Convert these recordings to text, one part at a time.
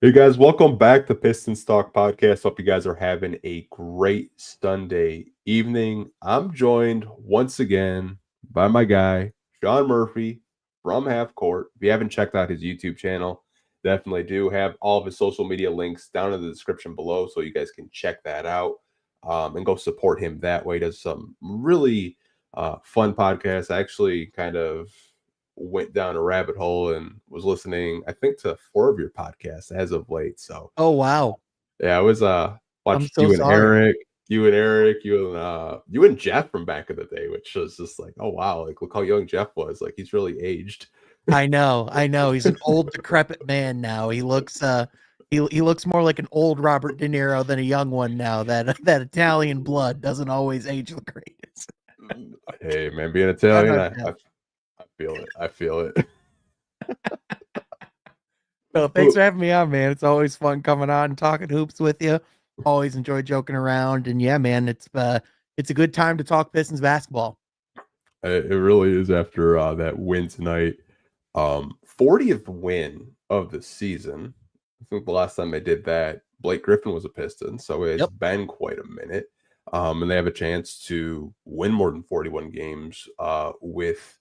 Hey guys, welcome back to Pistons Talk Podcast. Hope you guys are having a great Sunday evening. I'm joined once again by my guy, Sean Murphy from Half Court. If you haven't checked out his YouTube channel, definitely do. Have all of his social media links down in the description below so you guys can check that out and go support him that way. He does some really fun podcasts. I actually kind of went down a rabbit hole and was listening, I think, to 4 of your podcasts as of late. So Oh, wow. yeah, I was I'm watched so sorry. you and Eric, you and Jeff from back in the day, which was just like, oh wow, like look how young Jeff was. Like he's really aged. I know. He's an old, decrepit man now. He looks he looks more like an old Robert De Niro than a young one now. That Italian blood doesn't always age the greatest. Hey man, being Shout Italian, out I, Jeff. I I feel it. I feel it. So thanks for having me on, man. It's always fun coming on and talking hoops with you. Always enjoy joking around. And yeah, man, it's a good time to talk Pistons basketball. It really is after that win tonight. 40th win of the season. I think the last time they did that, Blake Griffin was a Piston, so it's been quite a minute. And they have a chance to win more than 41 games with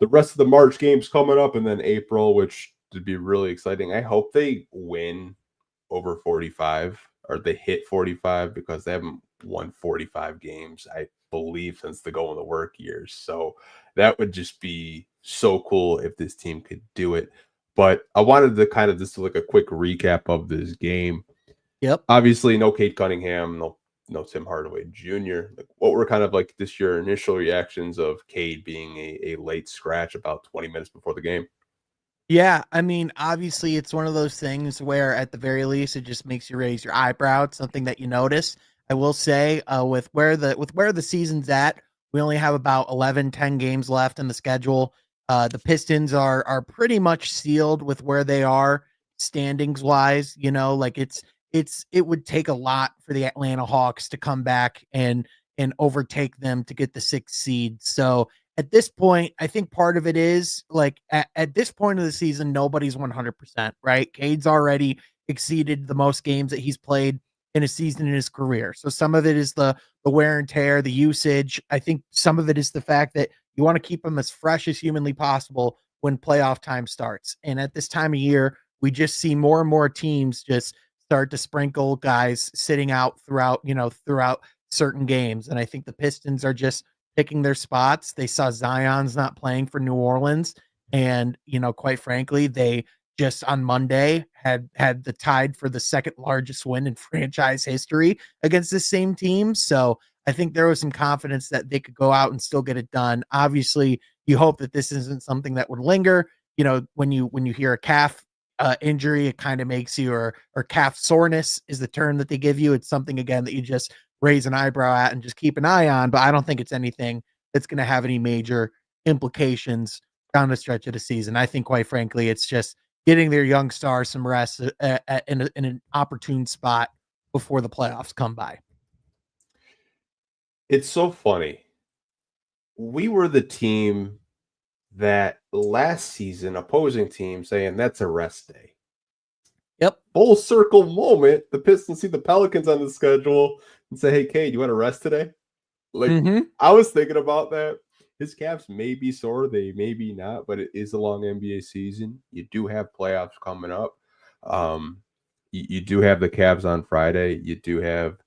the rest of the March games coming up, and then April, which would be really exciting. I hope they win over 45 or they hit 45 because they haven't won 45 games, I believe, since the go in the work years. So that would just be so cool if this team could do it. But I wanted to kind of just like a quick recap of this game. Yep. Obviously, no Cade Cunningham, no Tim Hardaway Jr. Like, what were kind of like this your initial reactions of Cade being a late scratch about 20 minutes before the game? Yeah, I mean, obviously, it's one of those things where, at the very least, it just makes you raise your eyebrow. It's something that you notice. I will say, with where the season's at, we only have about 10 games left in the schedule. The Pistons are pretty much sealed with where they are standings wise. You know, like it would take a lot for the Atlanta Hawks to come back and overtake them to get the 6th seed. So at this point, I think part of it is like at this point of the season, nobody's 100%, right? Cade's already exceeded the most games that he's played in a season in his career. So some of it is the wear and tear, the usage. I think some of it is the fact that you want to keep him as fresh as humanly possible when playoff time starts. And at this time of year, we just see more and more teams just start to sprinkle guys sitting out throughout certain games. And I think the Pistons are just picking their spots. They saw Zion's not playing for New Orleans. And, quite frankly, they just on Monday had the tied for the second largest win in franchise history against the same team. So I think there was some confidence that they could go out and still get it done. Obviously, you hope that this isn't something that would linger. When you hear a calf injury, it kind of makes you, or calf soreness is the term that they give you. It's something, again, that you just raise an eyebrow at and just keep an eye on. But I don't think it's anything that's going to have any major implications down the stretch of the season. I think, quite frankly, it's just getting their young stars some rest in an opportune spot before the playoffs come by. It's so funny. We were the team that last season, opposing team, saying that's a rest day. Yep. Full circle moment. The Pistons see the Pelicans on the schedule and say, hey, Cade, you want to rest today? Like, I was thinking about that. His calves may be sore, they may be not, but it is a long NBA season. You do have playoffs coming up. You do have the Cavs on Friday. You do have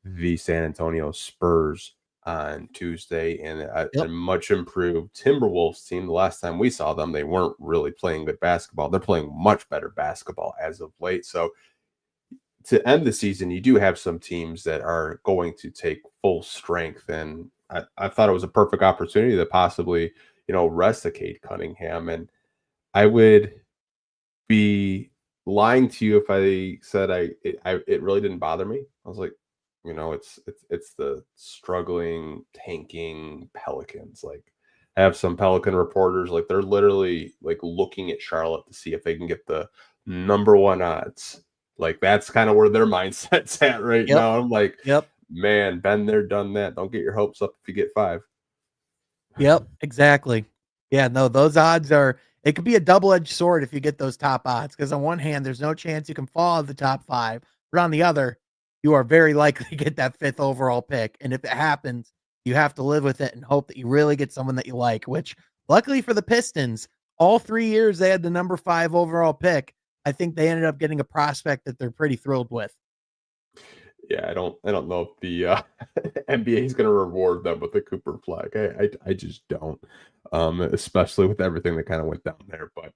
the San Antonio Spurs on Tuesday, and a much improved Timberwolves team. The last time we saw them, they weren't really playing good basketball. They're playing much better basketball as of late. So to end the season, you do have some teams that are going to take full strength, and I thought it was a perfect opportunity to possibly, rest a Cade Cunningham. And I would be lying to you if I said it really didn't bother me. I was like, it's the struggling, tanking Pelicans. Like, I have some Pelican reporters, like they're literally like looking at Charlotte to see if they can get the number 1 odds. Like, that's kind of where their mindset's at right now. I'm like, man, been there, done that. Don't get your hopes up if you get 5. Yep, exactly. Yeah, no, those odds are, it could be a double-edged sword if you get those top odds, because on one hand, there's no chance you can fall out of the top 5, but on the other, you are very likely to get that 5th overall pick. And if it happens, you have to live with it and hope that you really get someone that you like, which luckily for the Pistons, all 3 years they had the number 5 overall pick. I think they ended up getting a prospect that they're pretty thrilled with. Yeah, I don't know if the NBA is going to reward them with the Cooper flag. I just don't, especially with everything that kind of went down there. But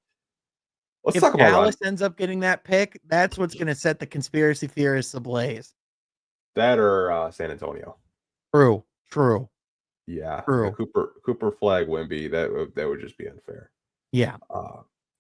let's if talk about Dallas ends up getting that pick, that's what's going to set the conspiracy theorists ablaze. That or San Antonio. True. Yeah, the Cooper flag, Wemby, that would just be unfair. Yeah.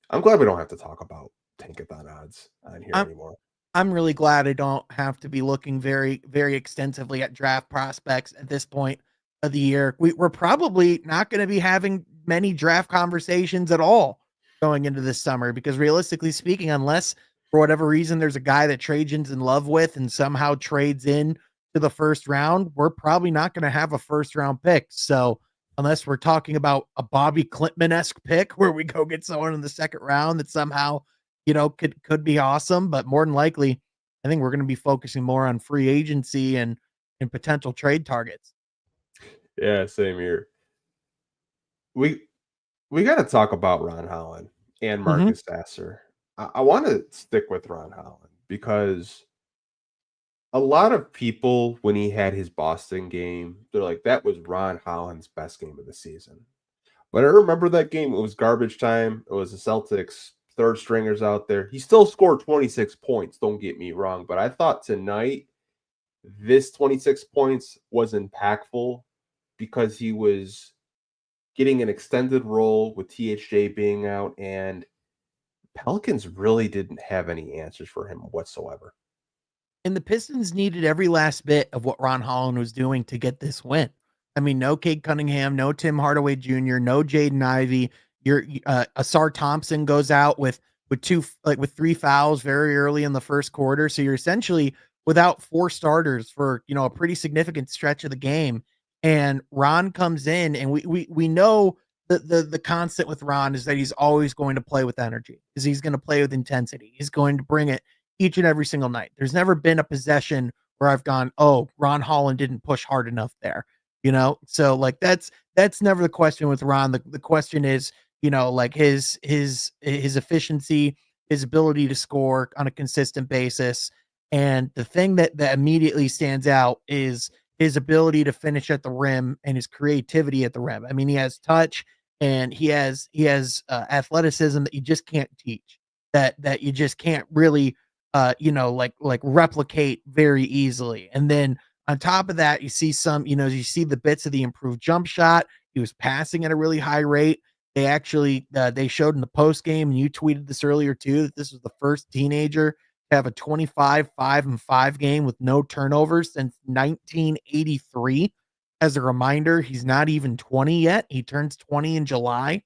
I'm glad we don't have to talk about tankathon odds on here anymore. I'm really glad I don't have to be looking very, very extensively at draft prospects at this point of the year. We're probably not going to be having many draft conversations at all going into this summer, because realistically speaking, unless for whatever reason there's a guy that Trajan's in love with and somehow trades in to the first round, we're probably not going to have a first round pick. So unless we're talking about a Bobby Klintman-esque pick where we go get someone in the second round that somehow, could be awesome, but more than likely, I think we're going to be focusing more on free agency and potential trade targets. Yeah, same here. We got to talk about Ron Holland and Marcus Sasser. I want to stick with Ron Holland because a lot of people, when he had his Boston game, they're like, that was Ron Holland's best game of the season. But I remember that game. It was garbage time. It was the Celtics third stringers out there. He still scored 26 points, don't get me wrong, but I thought tonight this 26 points was impactful because he was getting an extended role with THJ being out, and Pelicans really didn't have any answers for him whatsoever. And the Pistons needed every last bit of what Ron Holland was doing to get this win. I mean, no Cade Cunningham, no Tim Hardaway Jr., no Jaden Ivey. Your Ausar Thompson goes out with 3 fouls very early in the first quarter. So you're essentially without 4 starters for, a pretty significant stretch of the game. And Ron comes in, and we know the constant with Ron is that he's always going to play with energy, because he's going to play with intensity. He's going to bring it each and every single night. There's never been a possession where I've gone, oh, Ron Holland didn't push hard enough there. So like that's never the question with Ron. The question is, like his efficiency, his ability to score on a consistent basis. And the thing that immediately stands out is his ability to finish at the rim and his creativity at the rim. I mean, he has touch and he has athleticism that you just can't teach, that you just can't really replicate very easily. And then on top of that, you see the bits of the improved jump shot. He was passing at a really high rate. They actually, they showed in the post game, and you tweeted this earlier too, that this was the first teenager to have a 25-5-5 game with no turnovers since 1983. As a reminder, he's not even 20 yet. He turns 20 in July.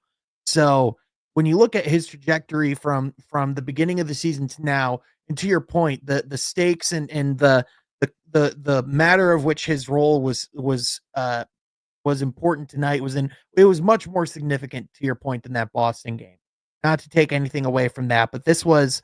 So when you look at his trajectory from the beginning of the season to now, and to your point, the stakes and the matter of which his role was important tonight it was much more significant, to your point, than that Boston game. Not to take anything away from that, but this was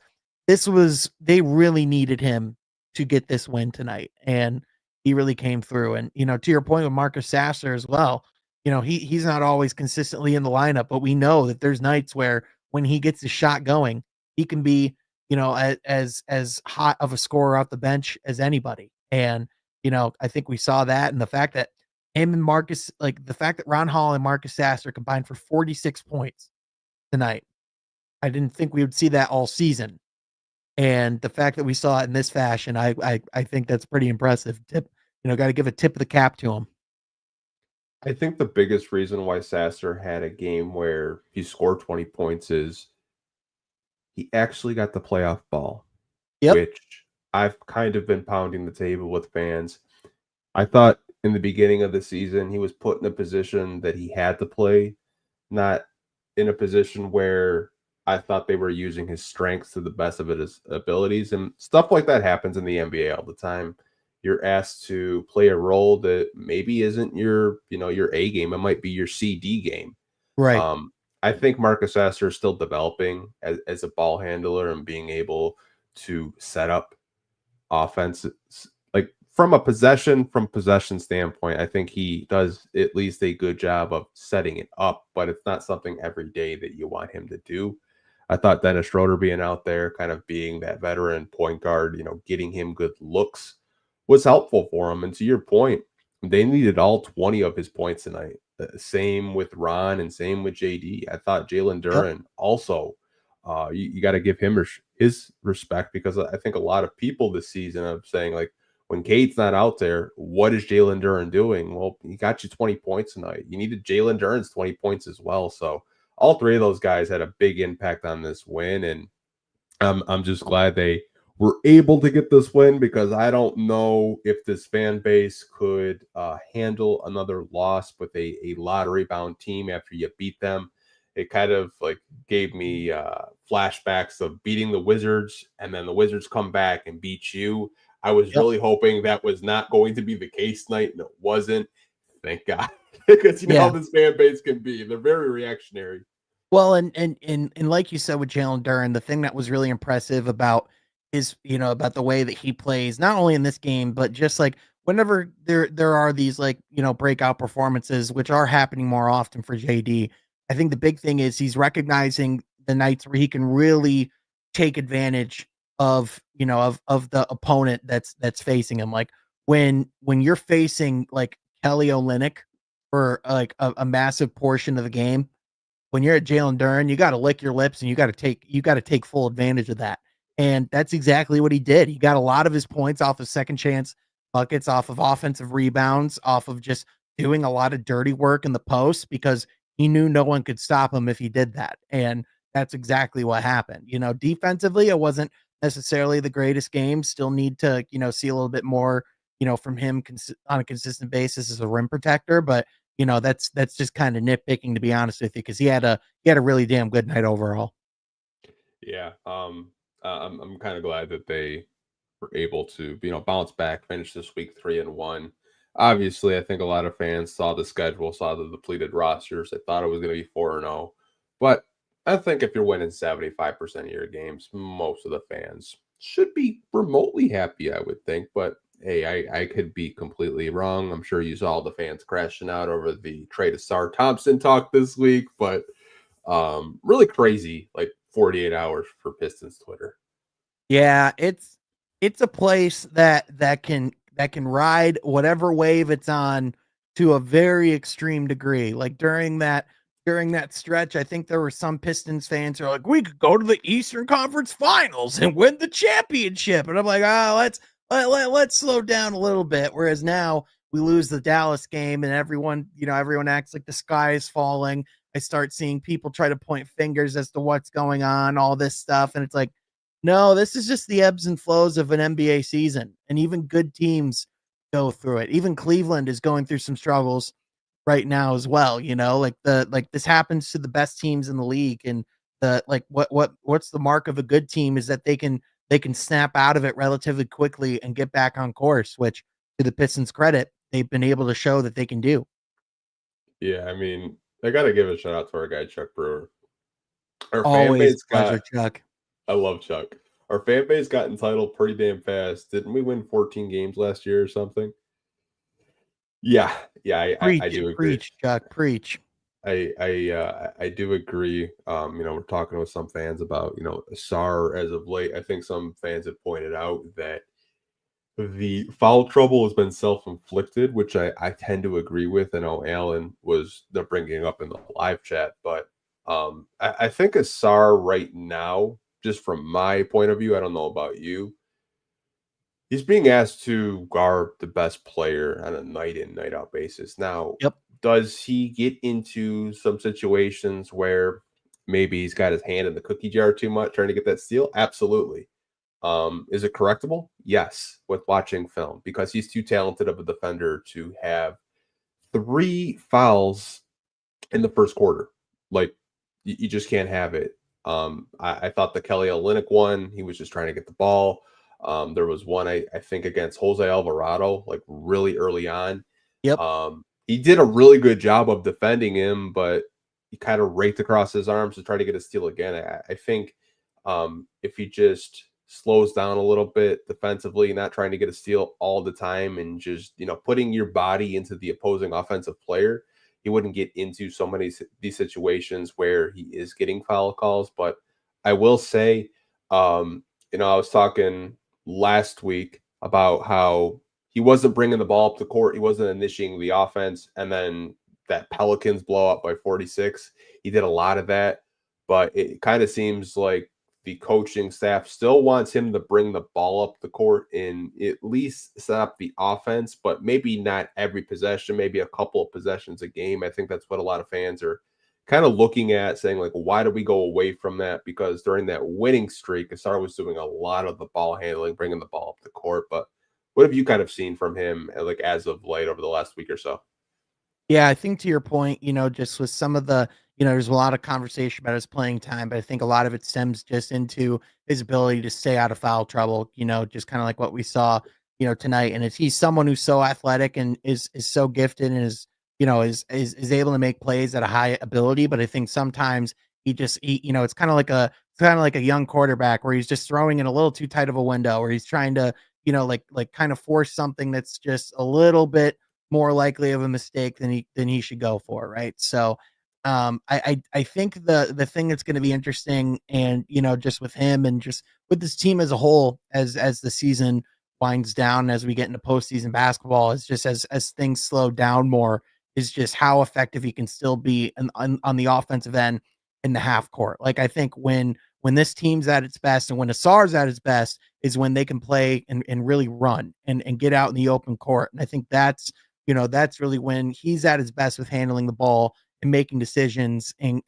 they really needed him to get this win tonight, and he really came through. And to your point with Marcus Sasser as well, he's not always consistently in the lineup, but we know that there's nights where when he gets his shot going, he can be as hot of a scorer off the bench as anybody. And I think we saw that, and the fact that Ron Hall and Marcus Sasser combined for 46 points tonight, I didn't think we would see that all season. And the fact that we saw it in this fashion, I think that's pretty impressive. Got to give a tip of the cap to him. I think the biggest reason why Sasser had a game where he scored 20 points is he actually got the playoff ball, which I've kind of been pounding the table with fans. I thought in the beginning of the season, he was put in a position that he had to play, not in a position where I thought they were using his strengths to the best of his abilities. And stuff like that happens in the NBA all the time. You're asked to play a role that maybe isn't your A game. It might be your CD game. Right. I think Marcus Astor is still developing as a ball handler and being able to set up offense. Like from possession standpoint, I think he does at least a good job of setting it up, but it's not something every day that you want him to do. I thought Dennis Schroeder being out there, kind of being that veteran point guard, getting him good looks was helpful for him. And to your point, they needed all 20 of his points tonight. Same with Ron and same with JD. I thought Jalen Yep. Duren also, you got to give him his respect, because I think a lot of people this season are saying, like, when Cade's not out there, what is Jalen Duren doing? Well, he got you 20 points tonight. You needed Jalen Duren's 20 points as well. So all three of those guys had a big impact on this win, and I'm just glad they were able to get this win, because I don't know if this fan base could handle another loss with a lottery bound team after you beat them. It kind of like gave me flashbacks of beating the Wizards, and then the Wizards come back and beat you. I was really hoping that was not going to be the case tonight, and it wasn't. Thank God, because you know how this fan base can be. They're very reactionary. Well, and like you said with Jalen Duren, the thing that was really impressive about his, about the way that he plays, not only in this game, but just like whenever there are these like, breakout performances, which are happening more often for JD. I think the big thing is he's recognizing the nights where he can really take advantage of, of the opponent that's facing him. Like when you're facing like Kelly Olynyk for like a massive portion of the game, when you're at Jalen Duren, you got to lick your lips and you got to take full advantage of that. And that's exactly what he did. He got a lot of his points off of second chance buckets, off of offensive rebounds, off of just doing a lot of dirty work in the post, because he knew no one could stop him if he did that. And that's exactly what happened. Defensively, it wasn't necessarily the greatest game. Still need to, see a little bit more, from him on a consistent basis as a rim protector, but that's just kind of nitpicking, to be honest with you, because he had a really damn good night overall. Yeah, I'm kind of glad that they were able to bounce back, finish this week 3-1. Obviously, I think a lot of fans saw the schedule, saw the depleted rosters. They thought it was going to be 4-0, but I think if you're winning 75% of your games, most of the fans should be remotely happy, I would think. But hey, I could be completely wrong. I'm sure you saw the fans crashing out over the trade Ausar Thompson talk this week, but really crazy, like 48 hours for Pistons Twitter. Yeah, it's a place that can ride whatever wave it's on to a very extreme degree. Like during that stretch, I think there were some Pistons fans who are like, we could go to the Eastern Conference Finals and win the championship. And I'm like, let's slow down a little bit. Whereas now we lose the Dallas game and everyone acts like the sky is falling. I start seeing people try to point fingers as to what's going on, all this stuff. And it's like, no, this is just the ebbs and flows of an NBA season. And even good teams go through it. Even Cleveland is going through some struggles right now as well. Like this happens to the best teams in the league. And what's the mark of a good team is that they can snap out of it relatively quickly and get back on course, which, to the Pistons' credit, they've been able to show that they can do. Yeah, I mean, I got to give a shout out to our guy, Chuck Brewer. Our Always fan base pleasure, Chuck. I love Chuck. Our fan base got entitled pretty damn fast. Didn't we win 14 games last year or something? Yeah, I do agree. Preach, Chuck, preach. I do agree. We're talking with some fans about, Ausar as of late. I think some fans have pointed out that the foul trouble has been self-inflicted, which I tend to agree with. I know Alan was bringing up in the live chat, but I think Ausar right now, just from my point of view, I don't know about you, he's being asked to guard the best player on a night in, night out basis. Now, does he get into some situations where maybe he's got his hand in the cookie jar too much, trying to get that steal? Absolutely. Is it correctable? Yes, with watching film, because he's too talented of a defender to have 3 fouls in the first quarter. Like, you just can't have it. I thought the Kelly Olynyk one, he was just trying to get the ball. There was one, I think, against Jose Alvarado, like really early on. Yep. He did a really good job of defending him, but he kind of raked across his arms to try to get a steal again. I think if he just slows down a little bit defensively, not trying to get a steal all the time, and just putting your body into the opposing offensive player, he wouldn't get into so many these situations where he is getting foul calls. But I will say, I was talking last week about how he wasn't bringing the ball up the court, he wasn't initiating the offense, and then that Pelicans blow up by 46. He did a lot of that, but it kind of seems like the coaching staff still wants him to bring the ball up the court and at least set up the offense, but maybe not every possession, maybe a couple of possessions a game. I think that's what a lot of fans are kind of looking at, saying like, why do we go away from that? Because during that winning streak, Ausar was doing a lot of the ball handling, bringing the ball up the court. But what have you kind of seen from him, like as of late over the last week or so? Yeah, I think to your point, just with some of the, there's a lot of conversation about his playing time, but I think a lot of it stems just into his ability to stay out of foul trouble, just kind of like what we saw, tonight. And if he's someone who's so athletic and is so gifted and is able to make plays at a high ability, but I think sometimes it's kind of like a young quarterback where he's just throwing in a little too tight of a window, where he's trying to, like kind of force something that's just a little bit more likely of a mistake than he should go for, right? So I think the thing that's going to be interesting, and just with him and just with this team as a whole, as the season winds down, as we get into postseason basketball, is just as things slow down more, is just how effective he can still be on the offensive end in the half court. Like, I think when this team's at its best and when Ausar's at its best is when they can play and really run and get out in the open court. And I think that's really when he's at his best, with handling the ball and making decisions and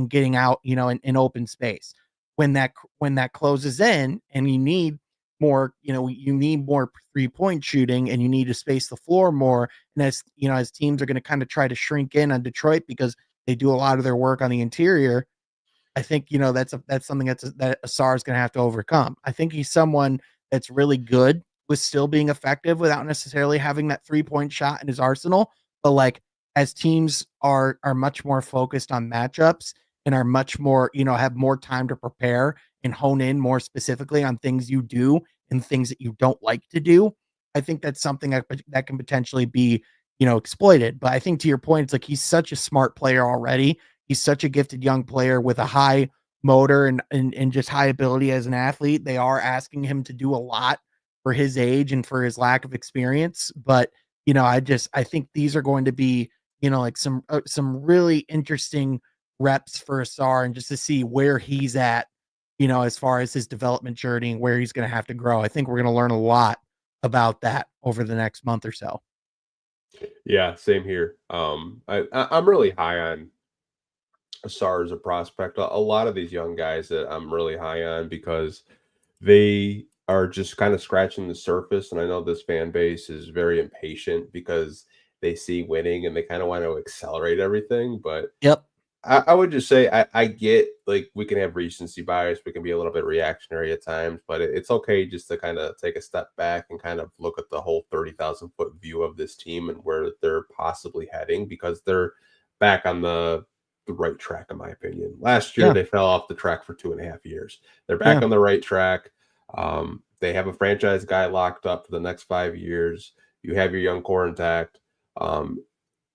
getting out, in open space. When that closes in and you need more, you need more 3-point shooting and you need to space the floor more. And as teams are going to kind of try to shrink in on Detroit because they do a lot of their work on the interior, I think, that's something that Ausar is going to have to overcome. I think he's someone that's really good with still being effective without necessarily having that 3-point shot in his arsenal. But like, as teams are much more focused on matchups and are much more, have more time to prepare and hone in more specifically on things you do and things that you don't like to do, I think that's something that can potentially be, exploited. But I think to your point, it's like, he's such a smart player already. He's such a gifted young player with a high motor and just high ability as an athlete. They are asking him to do a lot for his age and for his lack of experience. But, I think these are going to be, like some really interesting reps for Ausar, and just to see where he's at, as far as his development journey and where he's going to have to grow. I think we're going to learn a lot about that over the next month or so. Yeah, same here. I'm really high on Ausar as a prospect. A lot of these young guys that I'm really high on, because they are just kind of scratching the surface. And I know this fan base is very impatient because they see winning and they kind of want to accelerate everything. But Yep. I would just say I get, like, we can have recency bias, we can be a little bit reactionary at times, but it's okay just to kind of take a step back and kind of look at the whole 30,000 foot view of this team and where they're possibly heading, because they're back on the right track, in my opinion. Last year, they fell off the track for 2.5 years. They're back on the right track. They have a franchise guy locked up for the next 5 years. You have your young core intact.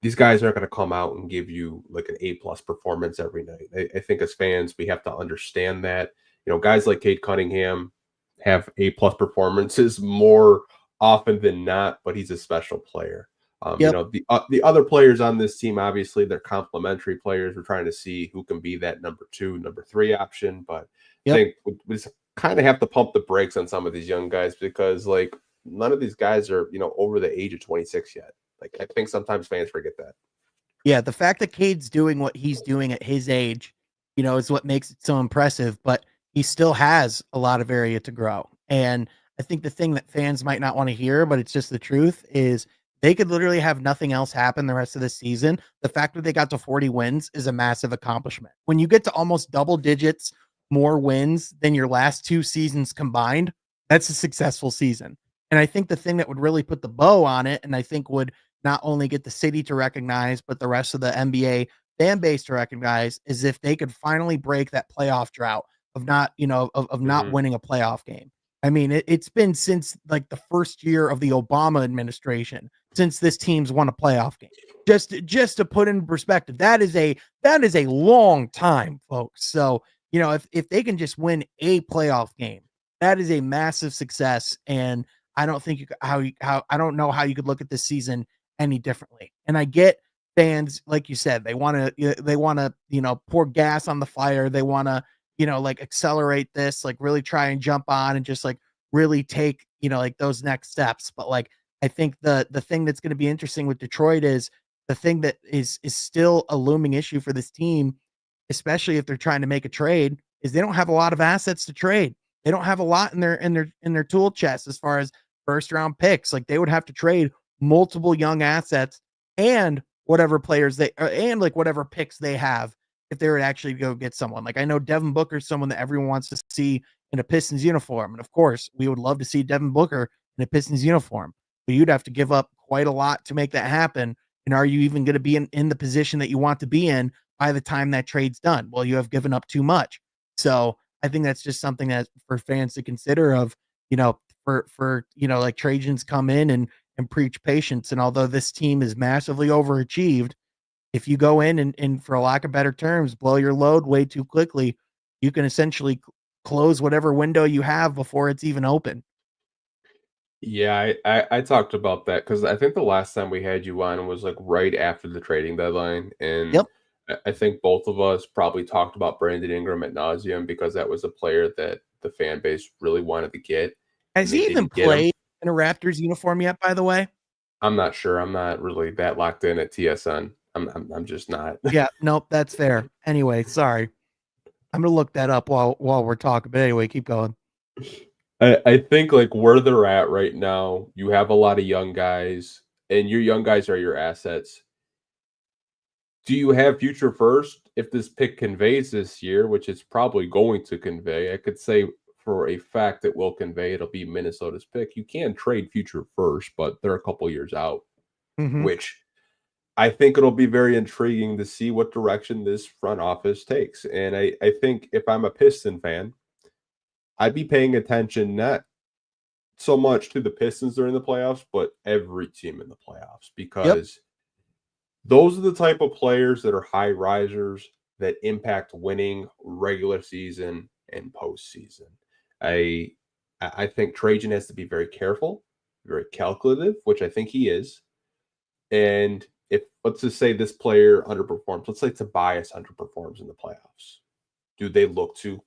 These guys aren't going to come out and give you like an A+ performance every night. I think as fans, we have to understand that, guys like Cade Cunningham have A+ performances more often than not, but he's a special player. The other players on this team, obviously, they're complementary players. We're trying to see who can be that number 2, number 3 option. But I think we just kind of have to pump the brakes on some of these young guys, because like, none of these guys are, over the age of 26 yet. Like, I think sometimes fans forget that. Yeah, the fact that Cade's doing what he's doing at his age, is what makes it so impressive, but he still has a lot of area to grow. And I think the thing that fans might not want to hear, but it's just the truth, is they could literally have nothing else happen the rest of the season. The fact that they got to 40 wins is a massive accomplishment. When you get to almost double digits more wins than your last 2 seasons combined, that's a successful season. And I think the thing that would really put the bow on it, and I think would not only get the city to recognize, but the rest of the NBA fan base to recognize is if they could finally break that playoff drought of not, of not winning a playoff game. I mean, it's been since like the first year of the Obama administration since this team's won a playoff game. Just to put in perspective, that is a long time, folks. So, if they can just win a playoff game, that is a massive success. And I don't think I don't know how you could look at this season any differently. And I get fans, like you said, they want to, pour gas on the fire. They want to, like accelerate this, like really try and jump on and just like really take, like those next steps. But like, I think the thing that's going to be interesting with Detroit is the thing that is still a looming issue for this team, especially if they're trying to make a trade, is they don't have a lot of assets to trade. They don't have a lot in their tool chest as far as first round picks. Like they would have to trade multiple young assets and whatever players and like whatever picks they have if they were to actually go get someone. Like I know Devin Booker is someone that everyone wants to see in a Pistons uniform. And of course, we would love to see Devin Booker in a Pistons uniform, but you'd have to give up quite a lot to make that happen. And are you even going to be in the position that you want to be in by the time that trade's done? Well, you have given up too much. So I think that's just something that for fans to consider of, for like Trojans come in and preach patience. And although this team is massively overachieved, if you go in and for lack of better terms, blow your load way too quickly, you can essentially close whatever window you have before it's even open. Yeah, I talked about that because I think the last time we had you on was like right after the trading deadline. And Yep. I think both of us probably talked about Brandon Ingram at nauseum because that was a player that the fan base really wanted to get. Has And they he even didn't get him. played in a Raptors uniform yet, by the way? I'm not sure. I'm not really that locked in at TSN. I'm just not. Yeah, nope, that's fair. Anyway, sorry. I'm gonna look that up while we're talking. But anyway, keep going. I think like where they're at right now, you have a lot of young guys, and your young guys are your assets. Do you have future first? If this pick conveys this year, which it's probably going to convey, I could say for a fact it will convey it'll be Minnesota's pick. You can trade future first, but they're a couple years out, which I think it'll be very intriguing to see what direction this front office takes. And I think if I'm a Piston fan, I'd be paying attention not so much to the Pistons during the playoffs, but every team in the playoffs because those are the type of players that are high risers that impact winning regular season and postseason. I think Trajan has to be very careful, very calculative, which I think he is. And if let's just say this player underperforms, let's say Tobias underperforms in the playoffs, do they look to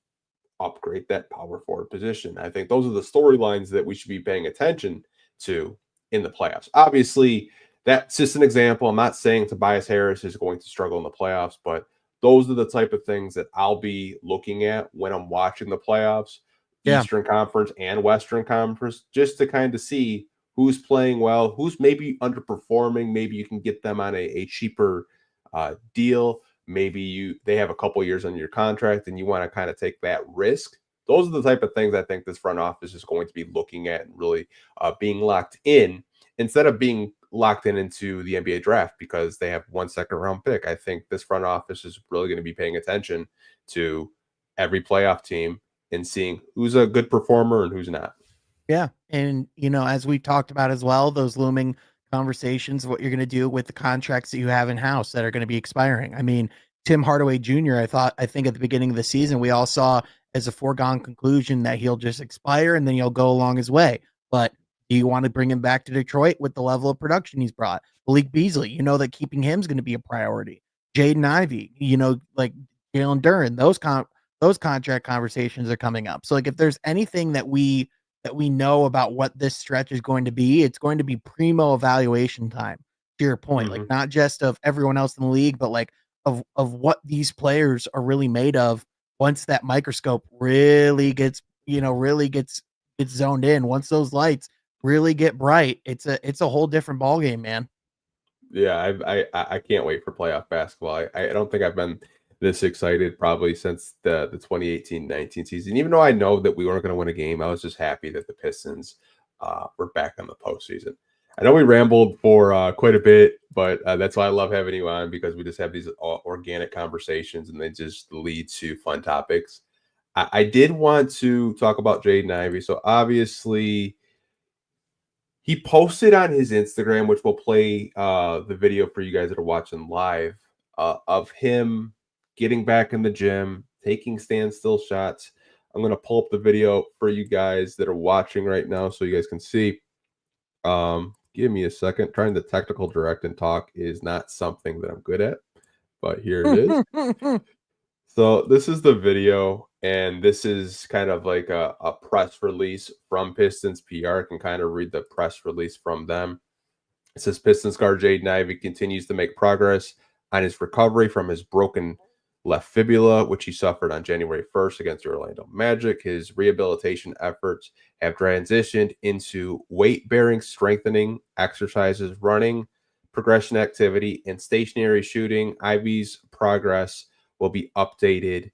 upgrade that power forward position? I think those are the storylines that we should be paying attention to in the playoffs. Obviously, that's just an example. I'm not saying Tobias Harris is going to struggle in the playoffs, but those are the type of things that I'll be looking at when I'm watching the playoffs, Eastern Conference and Western Conference, just to kind of see who's playing well, who's maybe underperforming. Maybe you can get them on a cheaper deal. Maybe they have a couple years on your contract and you want to kind of take that risk. Those are the type of things I think this front office is going to be looking at and really being locked in instead of being locked into the NBA draft because they have 1 second round pick. I think this front office is really going to be paying attention to every playoff team and seeing who's a good performer and who's not. Yeah. And, as we talked about as well, those looming conversations, what you're going to do with the contracts that you have in house that are going to be expiring. I mean, Tim Hardaway Jr., I think at the beginning of the season, we all saw as a foregone conclusion that he'll just expire and then he'll go along his way. But do you want to bring him back to Detroit with the level of production he's brought? Malik Beasley, that keeping him is going to be a priority. Jaden Ivey, like Jalen Duren, those contract conversations are coming up. So like if there's anything that we know about what this stretch is going to be, it's going to be primo evaluation time, to your point, like not just of everyone else in the league, but like of what these players are really made of once that microscope really gets zoned in. Once those lights really get bright, it's a whole different ballgame, man. Yeah, I can't wait for playoff basketball. I don't think I've been this excited probably since the 2018-19 season. Even though I know that we weren't going to win a game, I was just happy that the Pistons were back on the postseason. I know we rambled for quite a bit, but that's why I love having you on, because we just have these organic conversations and they just lead to fun topics. I did want to talk about Jaden Ivey. So obviously, he posted on his Instagram, which will play the video for you guys that are watching live, of him getting back in the gym, taking standstill shots. I'm going to pull up the video for you guys that are watching right now so you guys can see. Give me a second. Trying to technical direct and talk is not something that I'm good at, but here it is. So this is the video, and this is kind of like a press release from Pistons PR. I can kind of read the press release from them. It says Pistons guard Jaden Ivey continues to make progress on his recovery from his broken left fibula, which he suffered on January 1st against the Orlando Magic. His rehabilitation efforts have transitioned into weight-bearing strengthening exercises, running, progression activity, and stationary shooting. Ivey's progress will be updated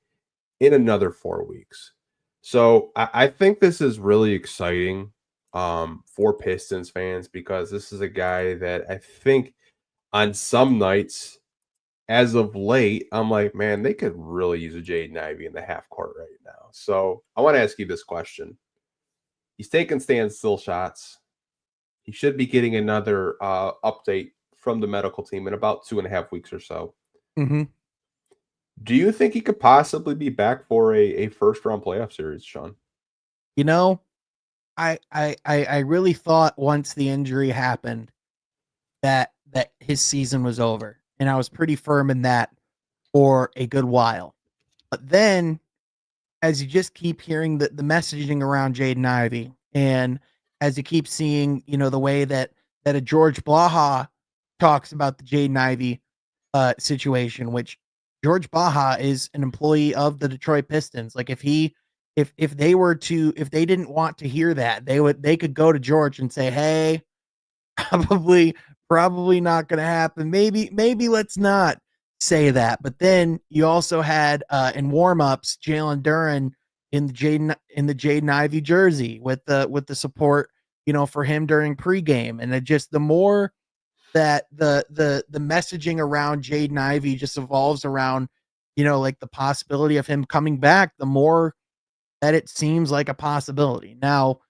in another 4 weeks. So I think this is really exciting for Pistons fans, because this is a guy that I think on some nights, as of late, I'm like, man, they could really use a Jaden Ivey in the half court right now. So I want to ask you this question. He's taking standstill shots. He should be getting another update from the medical team in about 2.5 weeks or so. Mm-hmm. Do you think he could possibly be back for a first round playoff series, Sean? You know, I really thought once the injury happened that his season was over, and I was pretty firm in that for a good while. But then, as you just keep hearing the messaging around Jaden Ivey, and as you keep seeing, the way that a George Blaha talks about the Jaden Ivey situation, which George Baja is an employee of the Detroit Pistons. Like if they didn't want to hear that, they could go to George and say, "Hey, probably not going to happen. Maybe let's not say that." But then you also had in warmups Jalen Duren in the Jaden Ivey jersey with the support, for him during pregame, and it just the more that the messaging around Jaden Ivey just evolves around, like the possibility of him coming back, the more that it seems like a possibility. Now,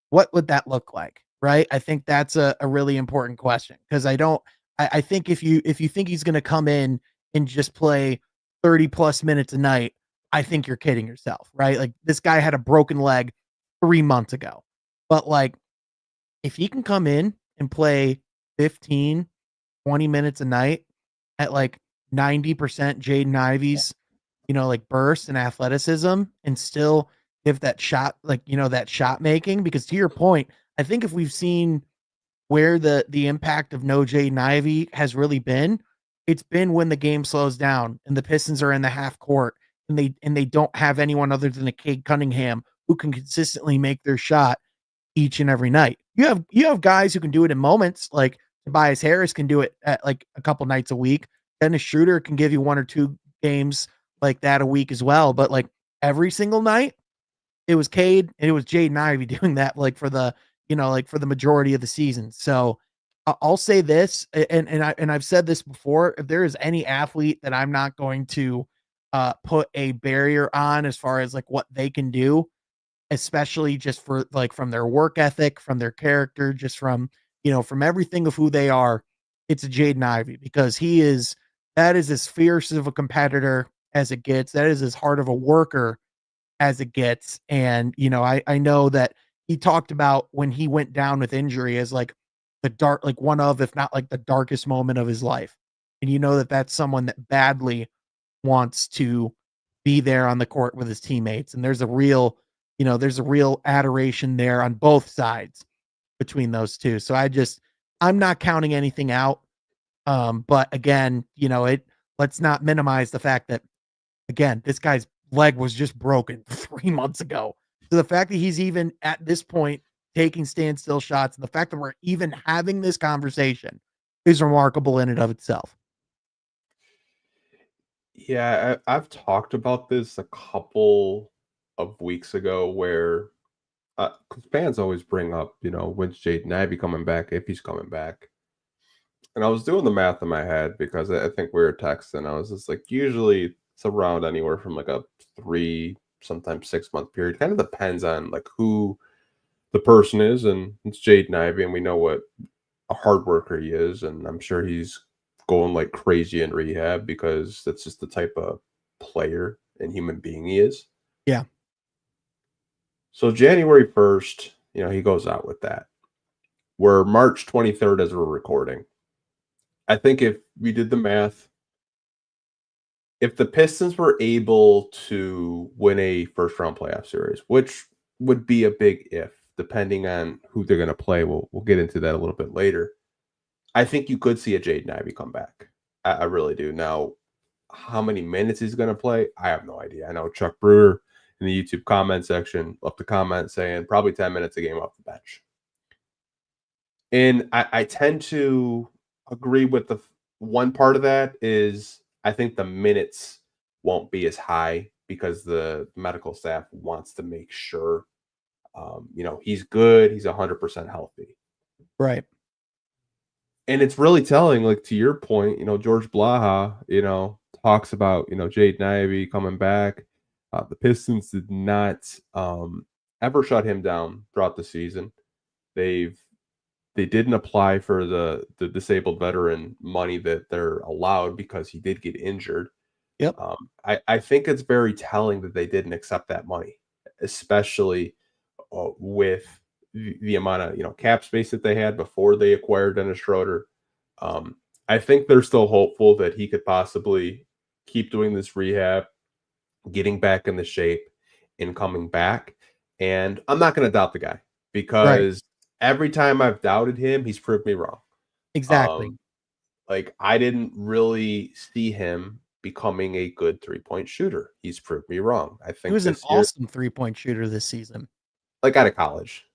what would that look like? Right? I think that's a really important question, because I think if you think he's going to come in and just play 30 plus minutes a night, I think you're kidding yourself, right? Like this guy had a broken leg 3 months ago. But like if he can come in and play 15, 20 minutes a night at like 90% Jaden Ivey's, like burst and athleticism, and still give that shot, like, that shot making, because to your point, I think if we've seen where the impact of no Jaden Ivey has really been, it's been when the game slows down and the Pistons are in the half court and they don't have anyone other than a Cade Cunningham who can consistently make their shot each and every night. You have guys who can do it in moments, like Tobias Harris can do it at like a couple nights a week. Dennis Schroeder can give you 1 or 2 games like that a week as well. But like every single night, it was Cade and it was Jaden Ivey doing that, like for the, like for the majority of the season. So I'll say this, and I've said this before: if there is any athlete that I'm not going to put a barrier on as far as like what they can do, especially just for like from their work ethic, from their character, just from, from everything of who they are, it's a Jaden Ivey, because that is as fierce of a competitor as it gets. That is as hard of a worker as it gets. And, I know that he talked about when he went down with injury as like like one of, if not like the darkest moment of his life. And that's someone that badly wants to be there on the court with his teammates. And there's a real adoration there on both sides between those two. So I'm not counting anything out. But again, let's not minimize the fact that, again, this guy's leg was just broken 3 months ago. So the fact that he's even at this point taking standstill shots, and the fact that we're even having this conversation, is remarkable in and of itself. Yeah, I've talked about this a couple of weeks ago, where fans always bring up, when's Jaden Ivey coming back, if he's coming back. And I was doing the math in my head because I think we were texting. I was just like, usually it's around anywhere from like a 3, sometimes 6 month period. Kind of depends on like who the person is, and it's Jaden Ivey, and we know what a hard worker he is, and I'm sure he's going like crazy in rehab because that's just the type of player and human being he is. Yeah. So January 1st, he goes out with that. We're March 23rd as we're recording. I think if we did the math, if the Pistons were able to win a first round playoff series, which would be a big if, depending on who they're going to play, we'll get into that a little bit later. I think you could see a Jaden Ivey come back. I really do. Now, how many minutes he's going to play, I have no idea. I know Chuck Brewer in the YouTube comment section left a comment saying probably 10 minutes a game off the bench. And I tend to agree with the one part of that is I think the minutes won't be as high because the medical staff wants to make sure, he's good. He's 100% healthy. Right. And it's really telling, like to your point, George Blaha, talks about, Jaden Ivey coming back. The Pistons did not ever shut him down throughout the season. They didn't apply for the disabled veteran money that they're allowed because he did get injured. Yep. I think it's very telling that they didn't accept that money, especially with the amount of cap space that they had before they acquired Dennis Schroeder. I think they're still hopeful that he could possibly keep doing this rehab, getting back in the shape, and coming back. And I'm not going to doubt the guy because every time I've doubted him, he's proved me wrong. Exactly. Like I didn't really see him becoming a good 3-point shooter. He's proved me wrong. I think he was an awesome 3-point shooter this season. Like out of college.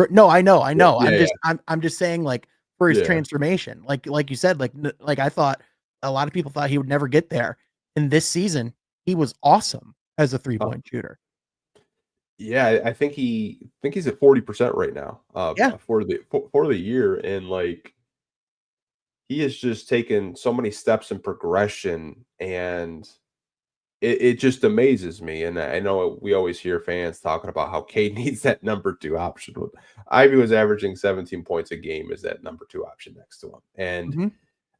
No, I know. Yeah, I'm just saying, like, for his transformation, like you said, like I thought a lot of people thought he would never get there. And this season, he was awesome as a 3-point shooter. Yeah, I think he's at 40% right now. Yeah. For the year, and like he has just taken so many steps in progression, and it just amazes me. And I know we always hear fans talking about how Cade needs that number 2 option. Ivey was averaging 17 points a game as that number 2 option next to him. And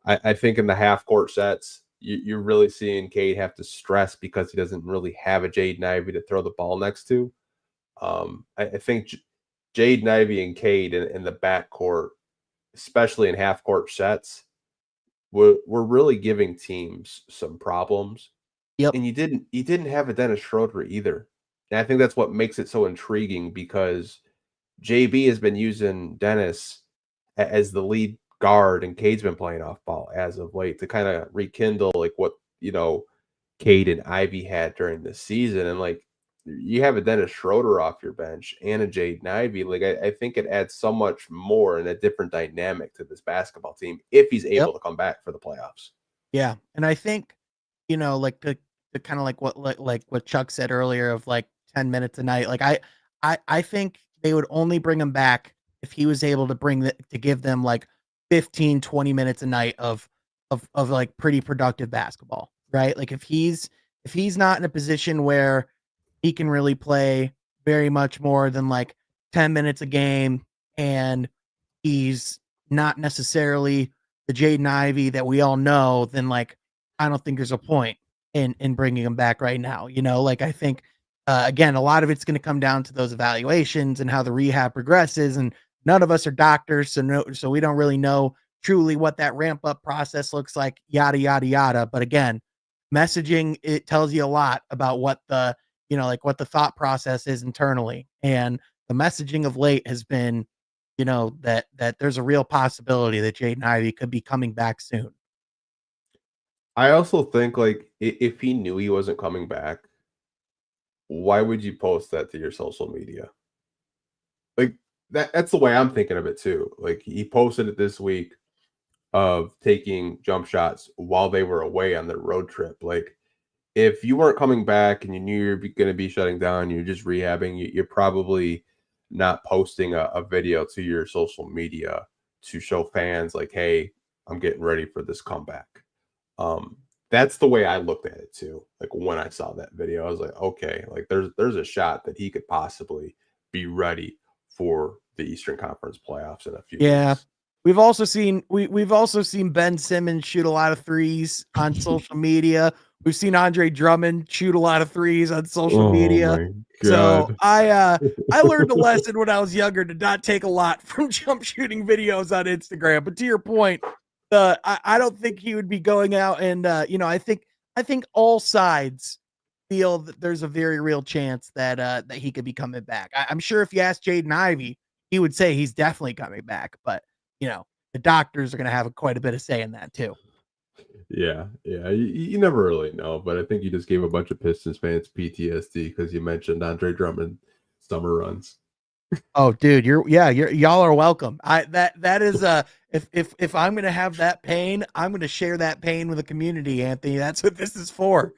I think in the half court sets, you're really seeing Cade have to stress because he doesn't really have a Jaden Ivey to throw the ball next to. I think Jaden Ivey and Cade in the backcourt, especially in half court sets, were really giving teams some problems. Yep. And you didn't have a Dennis Schroeder either. And I think that's what makes it so intriguing because JB has been using Dennis as the lead guard and Cade's been playing off ball as of late to kind of rekindle like what, Cade and Ivy had during the season. And like you have a Dennis Schroeder off your bench and a Jaden Ivey. Like I think it adds so much more and a different dynamic to this basketball team if he's able to come back for the playoffs. Yeah. And I think, like the kind of like what Chuck said earlier of like 10 minutes a night. Like I think they would only bring him back if he was able to to give them like 15, 20 minutes a night of like pretty productive basketball, right? Like if he's not in a position where he can really play very much more than like 10 minutes a game and he's not necessarily the Jaden Ivey that we all know, then like I don't think there's a point in bringing him back right now. Like I think again, a lot of it's going to come down to those evaluations and how the rehab progresses. And none of us are doctors, so we don't really know truly what that ramp up process looks like. Yada yada yada. But again, messaging, it tells you a lot about what the like what the thought process is internally. And the messaging of late has been, that there's a real possibility that Jaden Ivey could be coming back soon. I also think like if he knew he wasn't coming back, why would you post that to your social media? Like that's the way I'm thinking of it too. Like he posted it this week of taking jump shots while they were away on their road trip. Like if you weren't coming back and you knew you're going to be shutting down, you're just rehabbing, you're probably not posting a video to your social media to show fans like, hey, I'm getting ready for this comeback. That's the way I looked at it too. Like when I saw that video, I was like, okay, like there's a shot that he could possibly be ready for the Eastern Conference playoffs in a few weeks. We've also seen Ben Simmons shoot a lot of threes on social media. We've seen Andre Drummond shoot a lot of threes on social media. My So God. I learned a lesson when I was younger to not take a lot from jump shooting videos on Instagram. But to your point, I don't think he would be going out and I think all sides feel that there's a very real chance that he could be coming back. I'm sure if you ask Jaden Ivey, he would say he's definitely coming back, but the doctors are going to have quite a bit of say in that too. Yeah. You never really know, but I think you just gave a bunch of Pistons fans PTSD because you mentioned Andre Drummond summer runs. Oh, dude, y'all are welcome. That is if I'm going to have that pain, I'm going to share that pain with the community, Anthony. That's what this is for.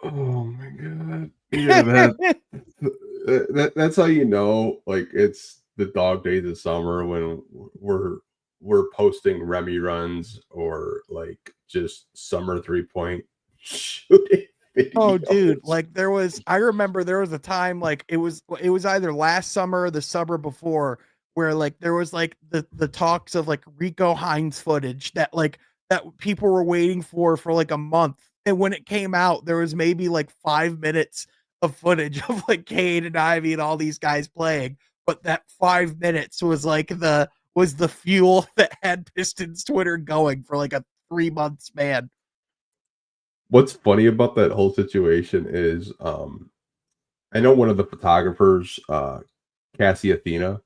Oh my God. Yeah, that's how you know, like it's the dog days of summer when we're posting Remy runs or like just summer 3-point shooting videos. Oh, dude, like I remember there was a time like it was either last summer or the summer before where like there was like the talks of like Rico Hines footage that people were waiting for like a month. And when it came out, there was maybe like 5 minutes of footage of like Cade and Ivy and all these guys playing. But that 5 minutes was like the fuel that had Pistons Twitter going for like a 3-month span. What's funny about that whole situation is I know one of the photographers, Cassie Athena,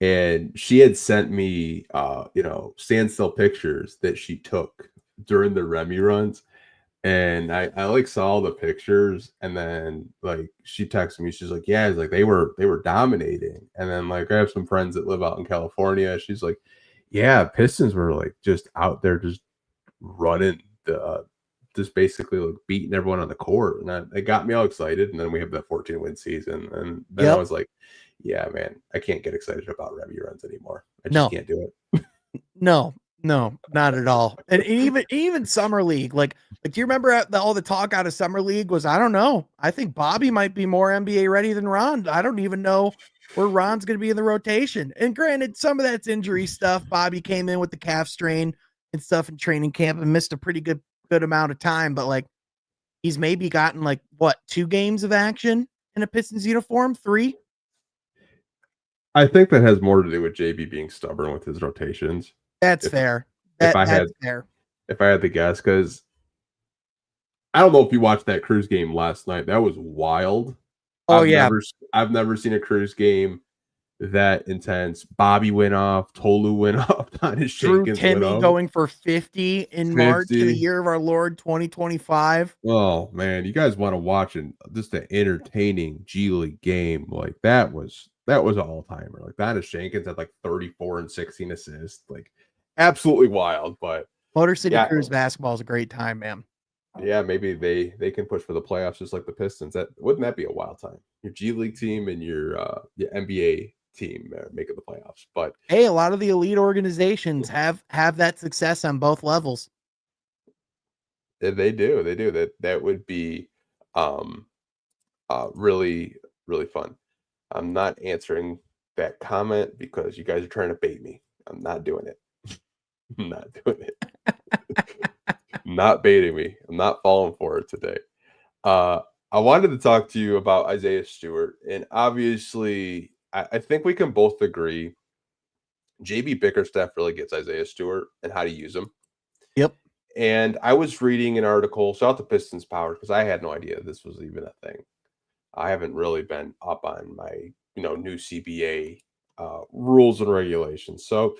and she had sent me standstill pictures that she took during the Remy runs. And I like saw the pictures, and then like she texted me, she's like, yeah, it's like they were dominating. And then like I have some friends that live out in California. She's like, yeah, Pistons were like just out there just running just basically like beating everyone on the court. And it got me all excited. And then we have that 14-win season. And then I was like, yeah, man, I can't get excited about Remy runs anymore. I just can't do it. No, not at all. And even summer league, like do you remember all the talk out of summer league was, I don't know. I think Bobby might be more NBA ready than Ron. I don't even know where Ron's going to be in the rotation. And granted, some of that's injury stuff. Bobby came in with the calf strain and stuff in training camp and missed a pretty good amount of time. But like, he's maybe gotten like 2 games of action in a Pistons uniform, 3. I think that has more to do with JB being stubborn with his rotations. That's fair. That's fair. If I had to guess, because I don't know if you watched that Cruz game last night. That was wild. I've never seen a Cruz game that intense. Bobby went off. Tolu went off. Drew Timmy going for 50 in March of the year of our Lord 2025. Oh man, you guys want to watch just an entertaining G League game like that was an all-timer. Like Donis Jenkins had like 34 and 16 assists. Like absolutely wild. But Motor City Cruise basketball is a great time, man. Yeah, maybe they can push for the playoffs just like the Pistons. Wouldn't that be a wild time? Your G League team and your NBA team making the playoffs. But hey, a lot of the elite organizations have that success on both levels. They do. That would be really, really fun. I'm not answering that comment because you guys are trying to bait me. I'm not doing it. I'm not doing it. Not baiting me. I'm not falling for it today. I wanted to talk to you about Isaiah Stewart. And obviously, I think we can both agree JB Bickerstaff really gets Isaiah Stewart and how to use him. Yep. And I was reading an article, shout out to Pistons Power, because I had no idea this was even a thing. I haven't really been up on my new CBA rules and regulations. So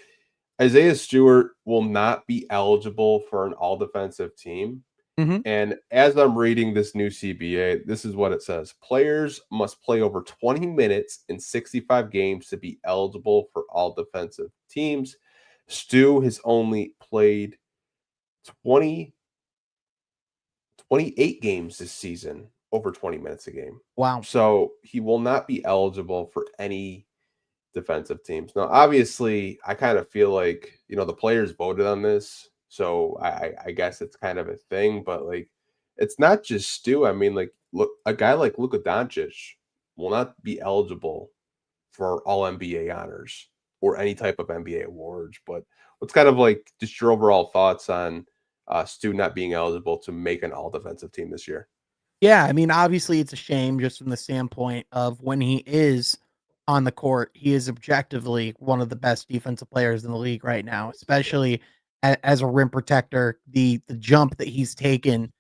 Isaiah Stewart will not be eligible for an all-defensive team. Mm-hmm. And as I'm reading this new CBA, this is what it says. Players must play over 20 minutes in 65 games to be eligible for all-defensive teams. Stu has only played 20 28 games this season, over 20 minutes a game. Wow. So he will not be eligible for any defensive teams. Now, obviously, I kind of feel like, the players voted on this. So I guess it's kind of a thing, but like, it's not just Stu. I mean, like, look, a guy like Luka Doncic will not be eligible for all NBA honors or any type of NBA awards. But what's kind of like just your overall thoughts on Stu not being eligible to make an all defensive team this year? Yeah, I mean, obviously it's a shame just from the standpoint of when he is on the court, he is objectively one of the best defensive players in the league right now, especially as a rim protector. The jump that he's taken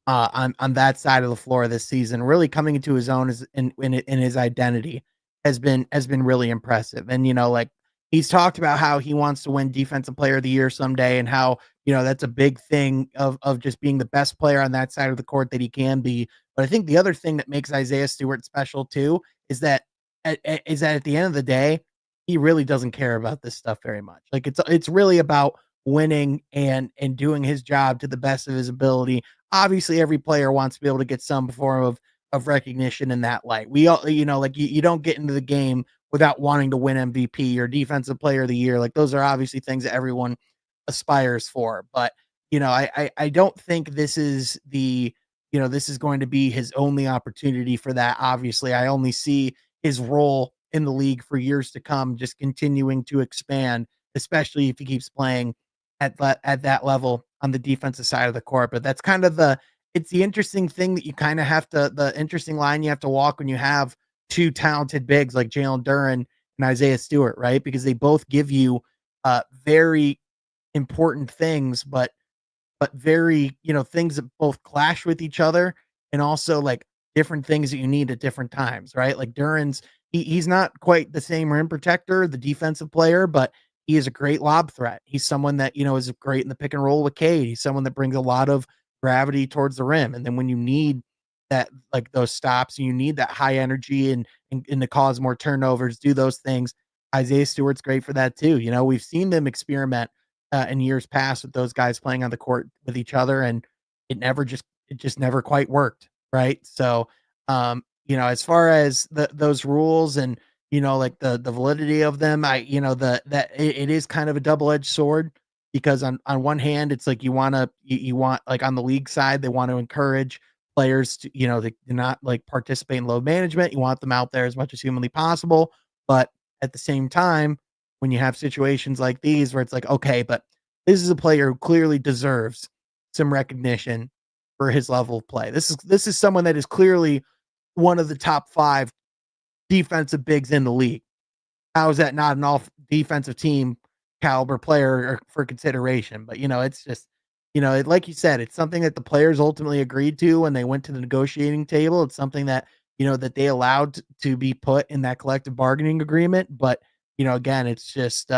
on that side of the floor this season, really coming into his own in his identity, has been really impressive. And like he's talked about how he wants to win Defensive Player of the Year someday, and how that's a big thing of just being the best player on that side of the court that he can be. But I think the other thing that makes Isaiah Stewart special too is that at the end of the day, he really doesn't care about this stuff very much. Like it's really about winning and doing his job to the best of his ability. Obviously, every player wants to be able to get some form of recognition in that light. We all, like you don't get into the game without wanting to win MVP or Defensive Player of the Year. Like those are obviously things that everyone aspires for. But I don't think this is this is going to be his only opportunity for that. Obviously, I only see his role in the league for years to come just continuing to expand, especially if he keeps playing at that level on the defensive side of the court. But that's kind of it's the interesting thing that you kind of have to, the interesting line you have to walk when you have two talented bigs like Jalen Duren and Isaiah Stewart, right? Because they both give you very important things, but very, things that both clash with each other, and also like different things that you need at different times, right? Like Duren's, he's not quite the same rim protector, the defensive player, but he is a great lob threat. He's someone that, is great in the pick and roll with Cade. He's someone that brings a lot of gravity towards the rim. And then when you need that, like those stops, and you need that high energy and to cause more turnovers, do those things. Isaiah Stewart's great for that too. We've seen them experiment in years past with those guys playing on the court with each other, and it just never quite worked, right? So, as far as those rules and like the validity of them, it is kind of a double-edged sword, because on one hand, it's like you want like on the league side, they want to encourage players to to not like participate in load management. You want them out there as much as humanly possible, but at the same time, when you have situations like these where it's like, okay, but this is a player who clearly deserves some recognition for his level of play. This is someone that is clearly one of the top 5 defensive bigs in the league. How is that not an all defensive team caliber player for consideration? But it's just, like you said, it's something that the players ultimately agreed to when they went to the negotiating table. It's something that, that they allowed to be put in that collective bargaining agreement. But again, it's just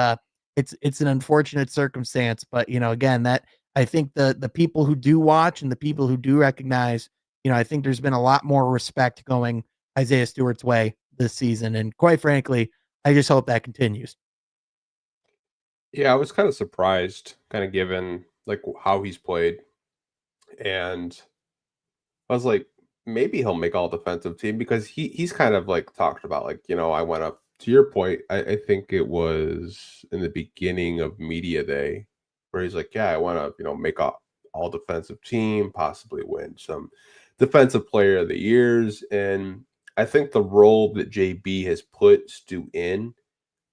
it's an unfortunate circumstance. But again, that I think the people who do watch and the people who do recognize, I think there's been a lot more respect going Isaiah Stewart's way this season. And quite frankly, I just hope that continues. Yeah, I was kind of surprised, kind of given like how he's played, and I was like, maybe he'll make all defensive team, because he's kind of like talked about, like, I went up to your point. I think it was in the beginning of media day where he's like, yeah, I want to, make all defensive team, possibly win some defensive player of the years. And I think the role that JB has put Stu in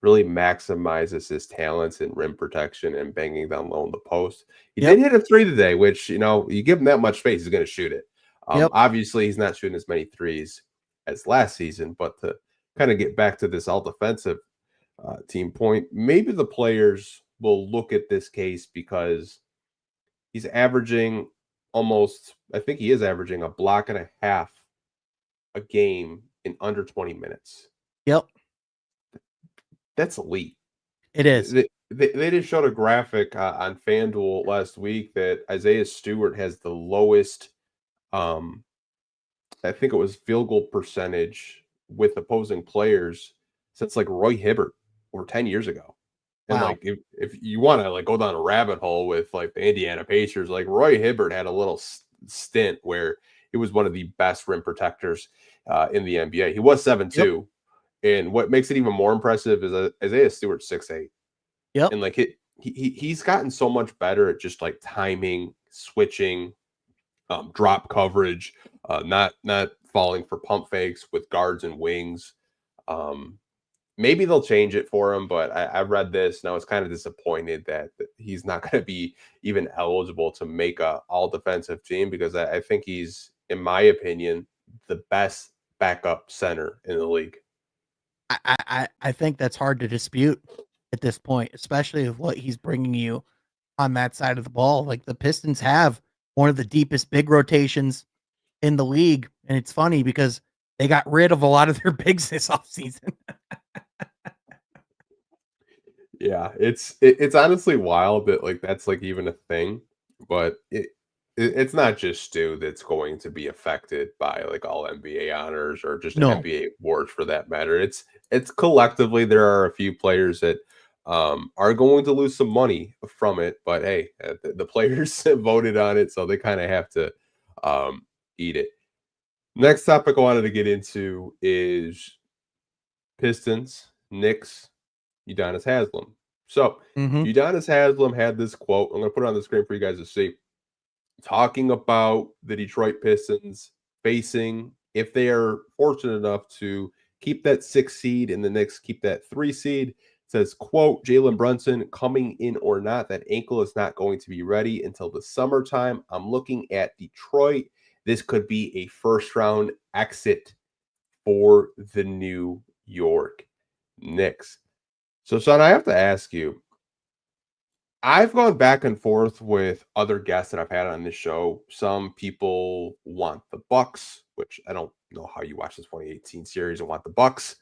really maximizes his talents in rim protection and banging down low in the post. He Yep. did hit a 3 today, which, you give him that much space, he's going to shoot it. Yep. Obviously, he's not shooting as many threes as last season, but to kind of get back to this all defensive team point, maybe the players will look at this case because he's averaging I think he is averaging a block and a half a game in under 20 minutes. Yep. That's elite. It is. They just showed a graphic on FanDuel last week that Isaiah Stewart has the lowest, I think it was field goal percentage with opposing players since like Roy Hibbert or 10 years ago. And Wow. like if you want to like go down a rabbit hole with like the Indiana Pacers, like Roy Hibbert had a little stint where he was one of the best rim protectors in the NBA. He was 7'2", and what makes it even more impressive is Isaiah Stewart 6'8". Yep. And like he's gotten so much better at just like timing, switching, drop coverage, not falling for pump fakes with guards and wings. Maybe they'll change it for him, but I read this and I was kind of disappointed that he's not going to be even eligible to make a all defensive team, because I think he's, in my opinion, the best backup center in the league. I think that's hard to dispute at this point, especially with what he's bringing you on that side of the ball. Like, the Pistons have one of the deepest big rotations in the league, and it's funny because they got rid of a lot of their bigs this offseason. Yeah, it's honestly wild that like that's like even a thing, but it's not just Stu that's going to be affected by like all NBA honors or just NBA awards for that matter. It's collectively there are a few players that are going to lose some money from it, but hey, the players voted on it, so they kind of have to eat it. Next topic I wanted to get into is Pistons, Knicks, Udonis Haslem. So Udonis Haslem had this quote. I'm going to put it on the screen for you guys to see. Talking about the Detroit Pistons facing, if they are fortunate enough to keep that 6 seed and the Knicks keep that 3 seed, says, quote, Jalen Brunson coming in or not, that ankle is not going to be ready until the summertime. I'm looking at Detroit. This could be a first round exit for the New York Knicks. So, Sean, I have to ask you, I've gone back and forth with other guests that I've had on this show. Some people want the Bucks, which I don't know how you watch the 2018 series and want the Bucks.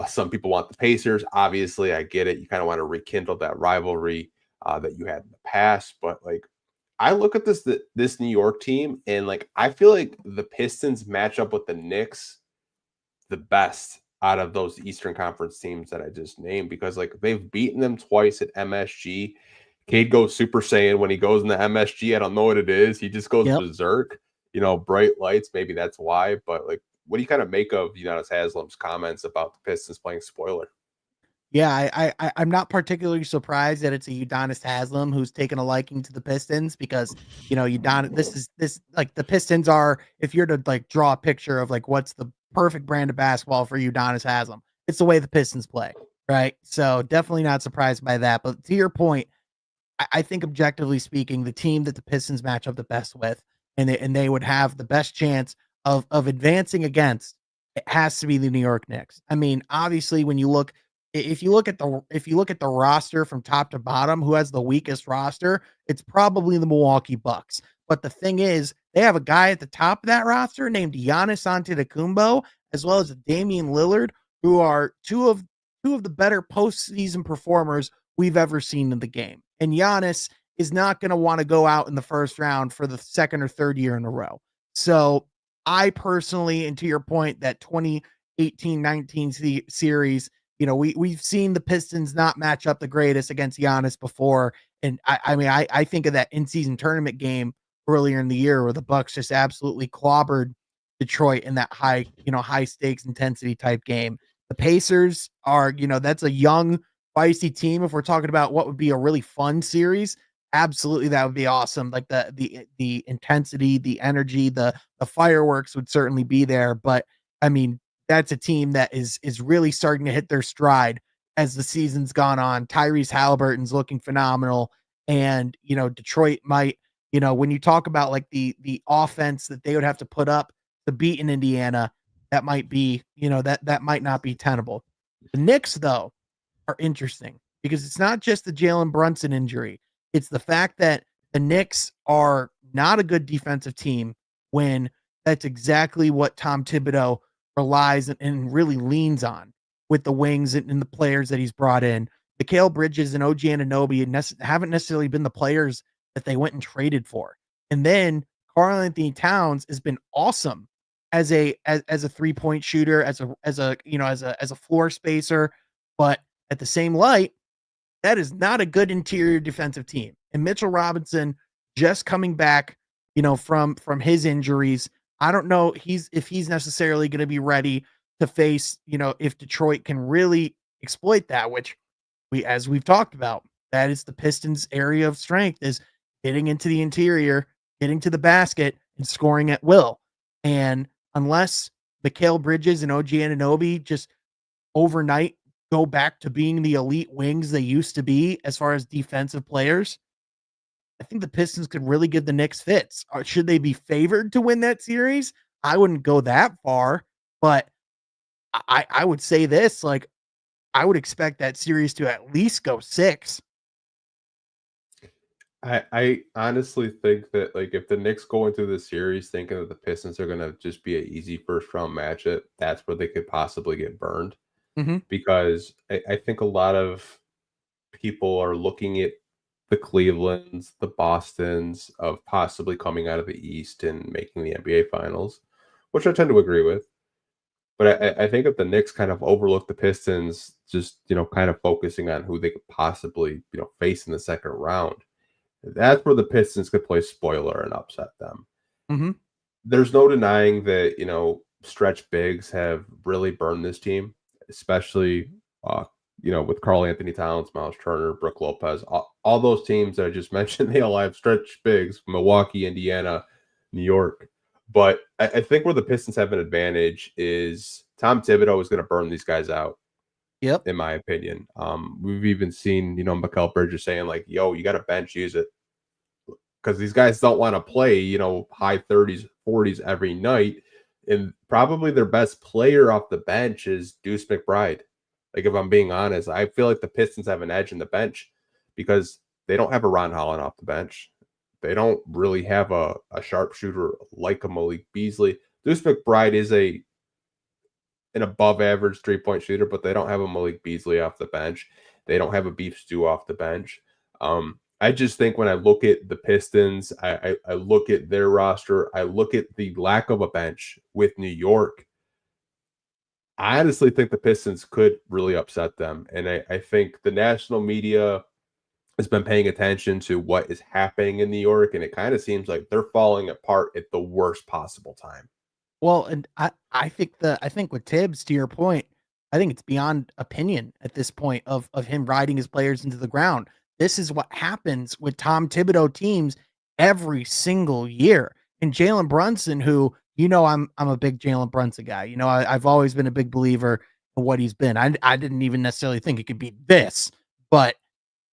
Some people want the Pacers. Obviously, I get it. You kind of want to rekindle that rivalry that you had in the past. But like, I look at this New York team, and like, I feel like the Pistons match up with the Knicks the best out of those Eastern Conference teams that I just named, because like they've beaten them twice at MSG. Cade goes Super Saiyan when he goes in the MSG. I don't know what it is. He just goes berserk. You know, bright lights. Maybe that's why. But like, what do you kind of make of Udonis Haslem's comments about the Pistons playing spoiler? Yeah, I'm not particularly surprised that it's a Udonis Haslem who's taken a liking to the Pistons, because, you know, this like the Pistons are, if you're to like draw a picture of like what's the perfect brand of basketball for Udonis Haslem, it's the way the Pistons play, right? So definitely not surprised by that. But to your point, I think objectively speaking, the team that the Pistons match up the best with, and they would have the best chance of advancing against, it has to be the New York Knicks. I mean, obviously, when you look, if you look at the roster from top to bottom, who has the weakest roster, it's probably the Milwaukee Bucks. But the thing is, they have a guy at the top of that roster named Giannis Antetokounmpo, as well as Damian Lillard, who are two of the better postseason performers we've ever seen in the game. And Giannis is not going to want to go out in the first round for the second or third year in a row. So I personally, and to your point, that 2018-19 series, you know, we've seen the Pistons not match up the greatest against Giannis before. And I think of that in-season tournament game earlier in the year where the Bucks just absolutely clobbered Detroit in that high stakes intensity type game. The Pacers are, you know, that's a young, feisty team. If we're talking about what would be a really fun series, absolutely, that would be awesome. Like the intensity, the energy, the fireworks would certainly be there. But I mean, that's a team that is really starting to hit their stride as the season's gone on. Tyrese Halliburton's looking phenomenal, and you know, Detroit might, you know, when you talk about like the offense that they would have to put up to beat in Indiana, that might be, you know, that might not be tenable. The Knicks, though, are interesting because it's not just the Jalen Brunson injury. It's the fact that the Knicks are not a good defensive team when that's exactly what Tom Thibodeau relies and really leans on with the wings and the players that he's brought in. Mikal Bridges and OG Anunoby haven't necessarily been the players that they went and traded for. And then Karl-Anthony Towns has been awesome as a 3-point shooter, as a floor spacer, but at the same light, that is not a good interior defensive team. And Mitchell Robinson just coming back from his injuries. I don't know if he's necessarily going to be ready to face, if Detroit can really exploit that, which as we've talked about, that is the Pistons' area of strength, is getting into the interior, getting to the basket, and scoring at will. And unless Mikal Bridges and OG Anunoby just overnight go back to being the elite wings they used to be as far as defensive players, I think the Pistons could really give the Knicks fits. Should they be favored to win that series? I wouldn't go that far, but I would say this, like, I would expect that series to at least go 6. I honestly think that, like, if the Knicks go into the series thinking that the Pistons are going to just be an easy first round matchup, that's where they could possibly get burned. Mm-hmm. Because I think a lot of people are looking at the Clevelands, the Bostons of possibly coming out of the East and making the NBA Finals, which I tend to agree with. But I think if the Knicks kind of overlook the Pistons, just, kind of focusing on who they could possibly, face in the second round, that's where the Pistons could play spoiler and upset them. Mm-hmm. There's no denying that, stretch bigs have really burned this team, especially, with Karl Anthony Towns, Miles Turner, Brook Lopez, all those teams that I just mentioned, they all have stretch bigs, Milwaukee, Indiana, New York. But I think where the Pistons have an advantage is Tom Thibodeau is going to burn these guys out. Yep. In my opinion. We've even seen, Mikal Bridges saying, like, yo, you got to bench, use it. Because these guys don't want to play, high 30s, 40s every night. And probably their best player off the bench is Deuce McBride. Like, if I'm being honest, I feel like the Pistons have an edge in the bench because they don't have a Ron Holland off the bench. They don't really have a sharpshooter like a Malik Beasley. Deuce McBride is an above average 3-point shooter, but they don't have a Malik Beasley off the bench. They don't have a Beef Stew off the bench. I just think when I look at the Pistons, I look at their roster, I look at the lack of a bench with New York. I honestly think the Pistons could really upset them. And I think the national media has been paying attention to what is happening in New York, and it kind of seems like they're falling apart at the worst possible time. Well, and I think with Tibbs, to your point, I think it's beyond opinion at this point of him riding his players into the ground. This is what happens with Tom Thibodeau teams every single year. And Jalen Brunson, who, I'm a big Jalen Brunson guy. I've always been a big believer in what he's been. I didn't even necessarily think it could be this, but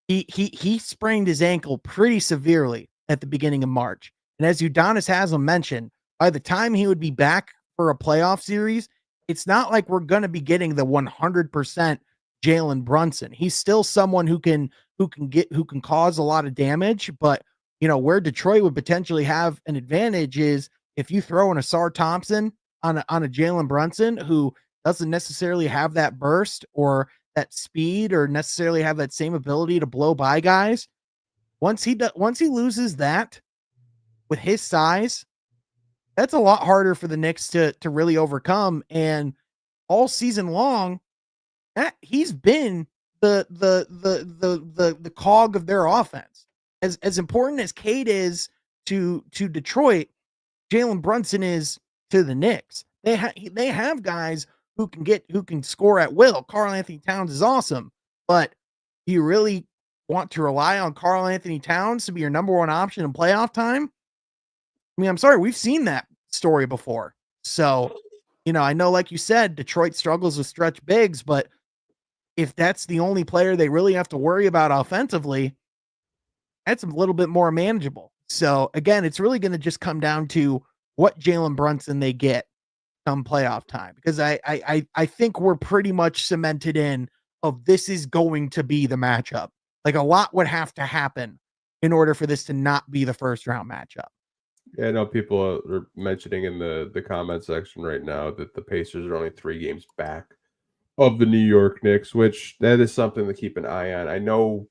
he sprained his ankle pretty severely at the beginning of March. And as Udonis Haslem mentioned, by the time he would be back for a playoff series, it's not like we're going to be getting the 100% Jalen Brunson. He's still someone who can cause a lot of damage, but where Detroit would potentially have an advantage is if you throw in a Ausar Thompson on a Jalen Brunson who doesn't necessarily have that burst or that speed or necessarily have that same ability to blow by guys. Once he loses that with his size, that's a lot harder for the Knicks to really overcome. And all season long, he's been the cog of their offense. As important as Cade is to Detroit, Jalen Brunson is to the Knicks. They have guys who can score at will. Karl Anthony Towns is awesome, but do you really want to rely on Karl Anthony Towns to be your number one option in playoff time? I mean, I'm sorry, we've seen that story before. So, I know, like you said, Detroit struggles with stretch bigs, but if that's the only player they really have to worry about offensively, that's a little bit more manageable. So again, it's really going to just come down to what Jalen Brunson they get come playoff time, because I think we're pretty much cemented in of this is going to be the matchup. Like, a lot would have to happen in order for this to not be the first round matchup. Yeah, I know people are mentioning in the comment section right now that the Pacers are only 3 games back of the New York Knicks, which that is something to keep an eye on. I know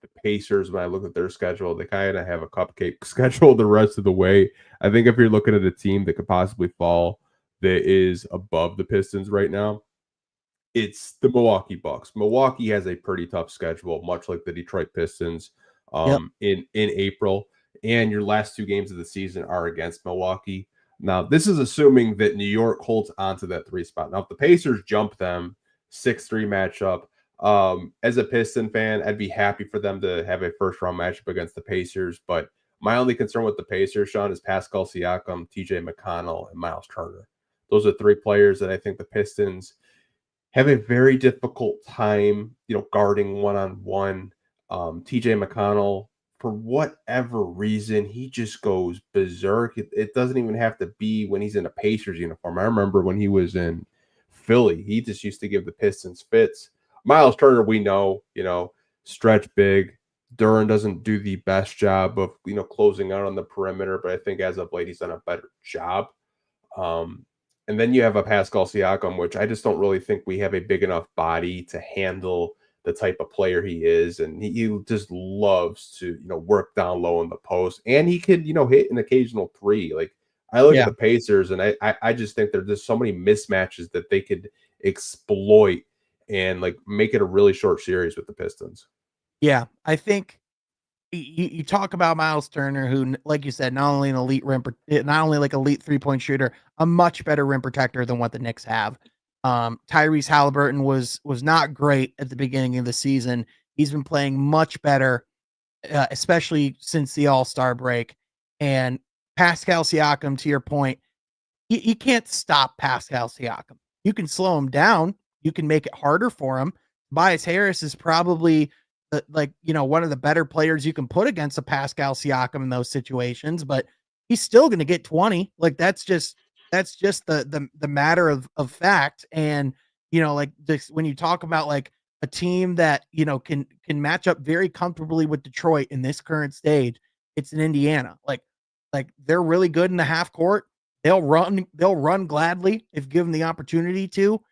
the Pacers, when I look at their schedule, they kind of have a cupcake schedule the rest of the way. I think if you're looking at a team that could possibly fall that is above the Pistons right now, it's the Milwaukee Bucks. Milwaukee has a pretty tough schedule, much like the Detroit Pistons Yep. in April. and your last 2 games of the season are against Milwaukee. Now, this is assuming that New York holds onto that 3 spot. Now, if the Pacers jump them 6-3 matchup, as a Piston fan, I'd be happy for them to have a first round matchup against the Pacers. But my only concern with the Pacers, Sean, is Pascal Siakam, TJ McConnell, and Miles Turner. Those are 3 players that I think the Pistons have a very difficult time, guarding one-on-one. TJ McConnell, for whatever reason, he just goes berserk. It doesn't even have to be when he's in a Pacers uniform. I remember when he was in Philly, he just used to give the Pistons fits. Miles Turner, we know, stretch big. Duran doesn't do the best job of, closing out on the perimeter, but I think as of late, he's done a better job. And then you have a Pascal Siakam, which I just don't really think we have a big enough body to handle the type of player he is. And he just loves to, work down low in the post. And he could, hit an occasional 3. Like, I look at the Pacers, and I just think there's just so many mismatches that they could exploit and, like, make it a really short series with the Pistons. Yeah, I think you talk about Miles Turner, who, like you said, not only elite 3-point shooter, a much better rim protector than what the Knicks have. Tyrese Halliburton was not great at the beginning of the season. He's been playing much better, especially since the All-Star break. And Pascal Siakam, to your point, you can't stop Pascal Siakam. You can slow him down. You can make it harder for him. Tobias Harris is probably one of the better players you can put against a Pascal Siakam in those situations, but he's still going to get 20. Like, that's just the matter of fact. And, when you talk about like a team that, can match up very comfortably with Detroit in this current stage, it's in Indiana. Like they're really good in the half court. They'll run gladly if given the opportunity to.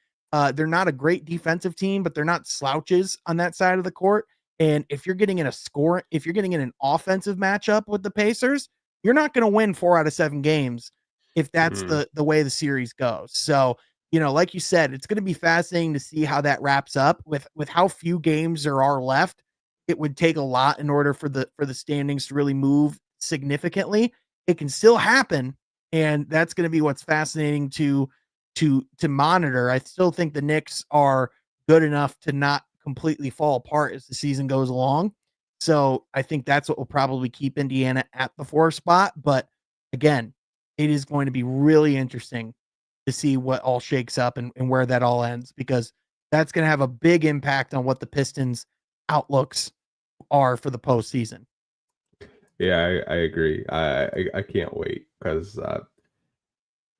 They're not a great defensive team, but they're not slouches on that side of the court. And if you're getting in an offensive matchup with the Pacers, you're not going to win 4 out of 7 games if that's the way the series goes. So, like you said, it's going to be fascinating to see how that wraps up with how few games there are left. It would take a lot in order for the standings to really move significantly. It can still happen, and that's going to be what's fascinating to monitor. I still think the Knicks are good enough to not completely fall apart as the season goes along. So I think that's what will probably keep Indiana at the 4 spot. But again, it is going to be really interesting to see what all shakes up and where that all ends, because that's going to have a big impact on what the Pistons outlooks are for the postseason. Yeah, I agree. I can't wait because,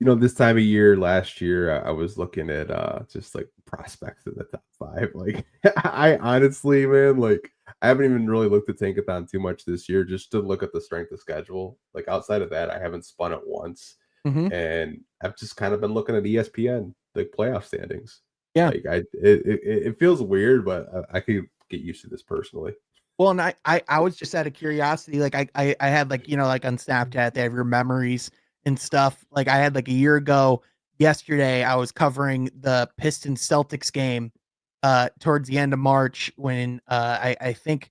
this time of year last year, I was looking at just like prospects in the top 5. Like, I honestly, man, like, I haven't even really looked at Tankathon too much this year, just to look at the strength of schedule. Like, outside of that, I haven't spun it once, and I've just kind of been looking at ESPN, like, playoff standings. Yeah, like it feels weird, but I could get used to this personally. Well, and I was just out of curiosity, like I had like on Snapchat they have your memories and stuff. Like, I had like a year ago yesterday, I was covering the Pistons Celtics game towards the end of March when I think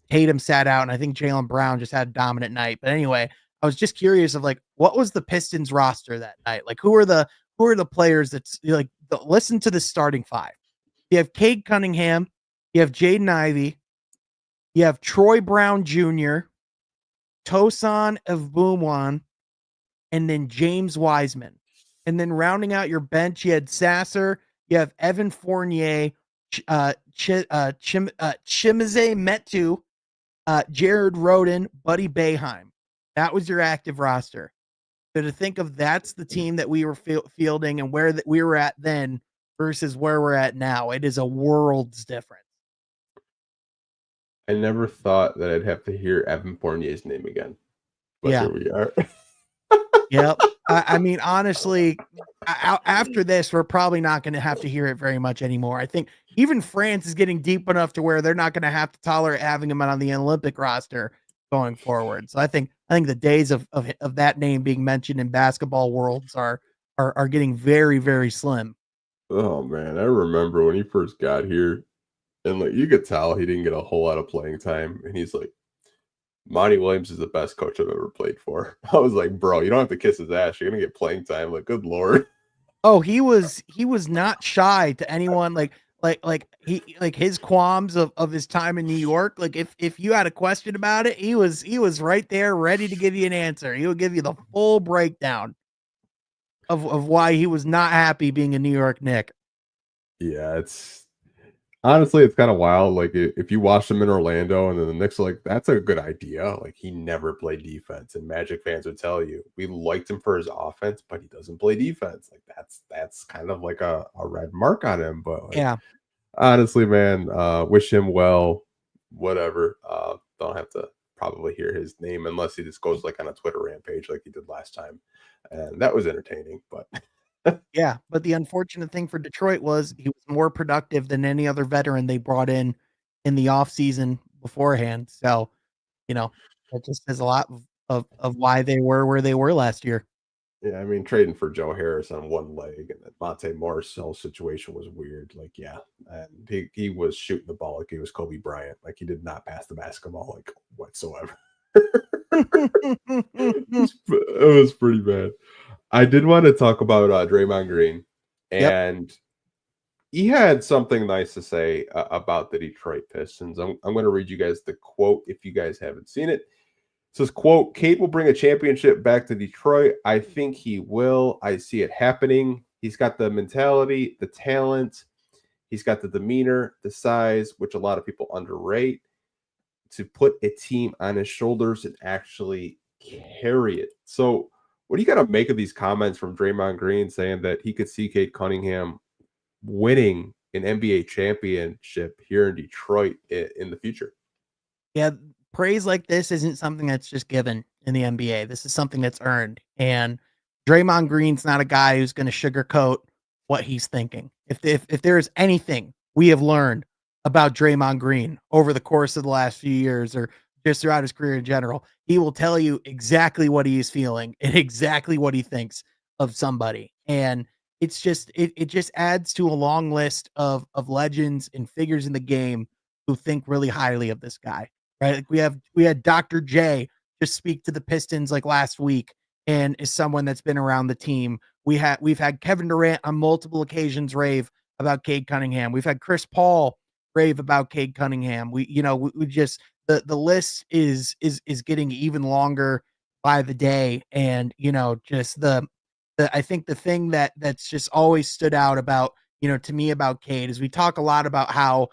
Tatum sat out, and I think Jaylen Brown just had a dominant night. But anyway, I was just curious of like, what was the Pistons roster that night? Like, who are the players that's like listen to the starting 5. You have Cade Cunningham, you have Jaden Ivey, you have Troy Brown Jr., Tosan Evbuomwan, and then James Wiseman. And then rounding out your bench, you had Sasser, you have Evan Fournier, Chimezie Metu, Jared Rhoden, Buddy Boeheim. That was your active roster. So to think of that's the team that we were fielding and where we were at then versus where we're at now, it is a world's difference. I never thought that I'd have to hear Evan Fournier's name again. But here we are. Yep. I mean, honestly, after this, we're probably not going to have to hear it very much anymore. I think even France is getting deep enough to where they're not going to have to tolerate having him on the Olympic roster going forward. So I think the days of that name being mentioned in basketball worlds are getting very, very slim. Oh man, I remember when he first got here, and like you could tell he didn't get a whole lot of playing time, and he's like, Monty Williams is the best coach I've ever played for. I was like, bro, you don't have to kiss his ass. You're gonna get playing time. Like, good lord. Oh, he was not shy to anyone. Like his qualms of his time in New York. Like if you had a question about it, he was right there ready to give you an answer. He would give you the full breakdown of why he was not happy being a New York Knick. Yeah, it's honestly, it's kind of wild. Like if you watch him in Orlando and then the Knicks are like, that's a good idea. Like he never played defense, and Magic fans would tell you we liked him for his offense, but he doesn't play defense. Like that's kind of like a red mark on him. But like, Yeah. honestly, man, wish him well. Whatever. Don't have to probably hear his name unless he just goes like on a Twitter rampage like he did last time, and that was entertaining. But Yeah, but the unfortunate thing for Detroit was he was more productive than any other veteran they brought in the offseason beforehand. So, that just says a lot of why they were where they were last year. yeah, I mean, trading for Joe Harris on one leg and then Monte Morris' whole situation was weird. Like, yeah, and he was shooting the ball like he was Kobe Bryant. Like, he did not pass the basketball like whatsoever. It was pretty bad. I did want to talk about Draymond Green, Yep. and he had something nice to say about the Detroit Pistons. I'm going to read you guys the quote if you guys haven't seen it. It says, quote, Cade will bring a championship back to Detroit. I think he will. I see it happening. He's got the mentality, the talent. He's got the demeanor, the size, which a lot of people underrate, to put a team on his shoulders and actually carry it. So what do you got to make of these comments from Draymond Green saying that he could see Cade Cunningham winning an NBA championship here in Detroit in the future? Yeah, praise like this isn't something that's just given in the NBA. This is something that's earned. And Draymond Green's not a guy who's going to sugarcoat what he's thinking. If there is anything we have learned about Draymond Green over the course of the last few years or just throughout his career in general, he will tell you exactly what he is feeling and exactly what he thinks of somebody. And it's just it just adds to a long list of legends and figures in the game who think really highly of this guy. Right? Like we had Dr. J just speak to the Pistons like last week and is someone that's been around the team. We've had Kevin Durant on multiple occasions rave about Cade Cunningham. We've had Chris Paul rave about Cade Cunningham. We just the list is getting even longer by the day. And just the I think the thing that's just always stood out about to me about Cade is we talk a lot about how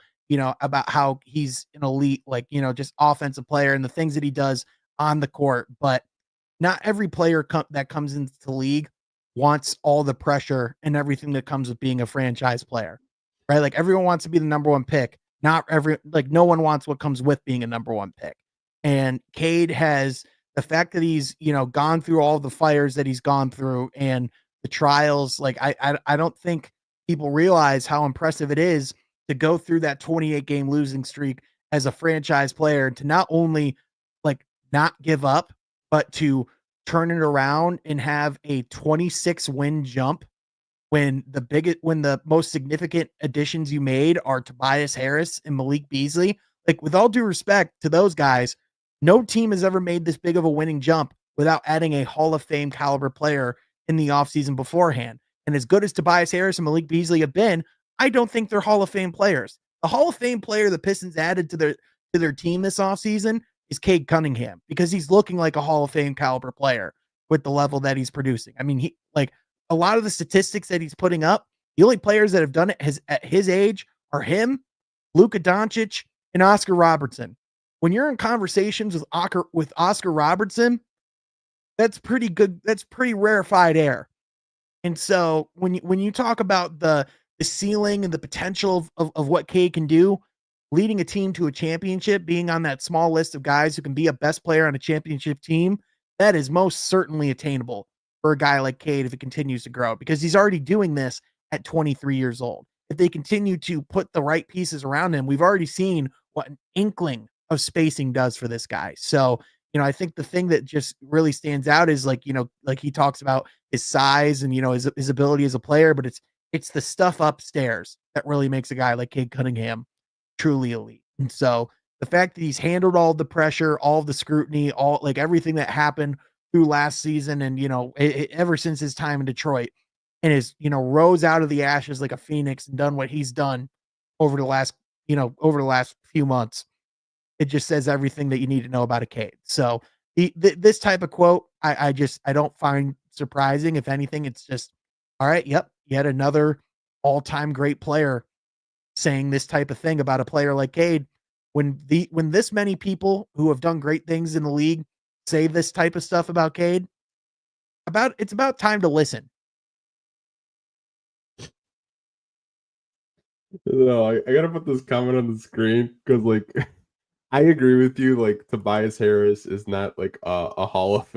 about how he's an elite, like, just offensive player and the things that he does on the court. But not every player that comes into the league wants all the pressure and everything that comes with being a franchise player, right? Like everyone wants to be the number one pick. No one wants what comes with being a number one pick. And Cade has the fact that he's, gone through all the fires that he's gone through and the trials. Like, I don't think people realize how impressive it is to go through that 28 game losing streak as a franchise player, to not only like not give up, but to turn it around and have a 26 win jump when the most significant additions you made are Tobias Harris and Malik Beasley. Like, with all due respect to those guys, no team has ever made this big of a winning jump without adding a Hall of Fame caliber player in the offseason beforehand. And as good as Tobias Harris and Malik Beasley have been, I don't think they're Hall of Fame players. The Hall of Fame player the Pistons added to their team this offseason is Cade Cunningham, because he's looking like a Hall of Fame caliber player with the level that he's producing. I mean, a lot of the statistics that he's putting up, the only players that have done it at his age are him, Luka Doncic, and Oscar Robertson. When you're in conversations with Oscar Robertson, that's pretty good. That's pretty rarefied air. And so when you talk about the ceiling and the potential of what Cade can do, leading a team to a championship, being on that small list of guys who can be a best player on a championship team, that is most certainly attainable for a guy like Cade if it continues to grow, because he's already doing this at 23 years old. If they continue to put the right pieces around him, we've already seen what an inkling of spacing does for this guy. So, I think the thing that just really stands out is like he talks about his size and, his ability as a player, but it's the stuff upstairs that really makes a guy like Cade Cunningham truly elite. And so the fact that he's handled all the pressure, all the scrutiny, all like everything that happened through last season, and ever since his time in Detroit, and is rose out of the ashes like a phoenix and done what he's done over the last few months. It just says everything that you need to know about a Cade. So this type of quote, I don't find surprising. If anything, it's just all right. Yep, yet another all-time great player saying this type of thing about a player like Cade. When this many people who have done great things in the league say this type of stuff about Cade, it's about time to listen. No, I gotta put this comment on the screen because like I agree with you. Like Tobias Harris is not like a Hall of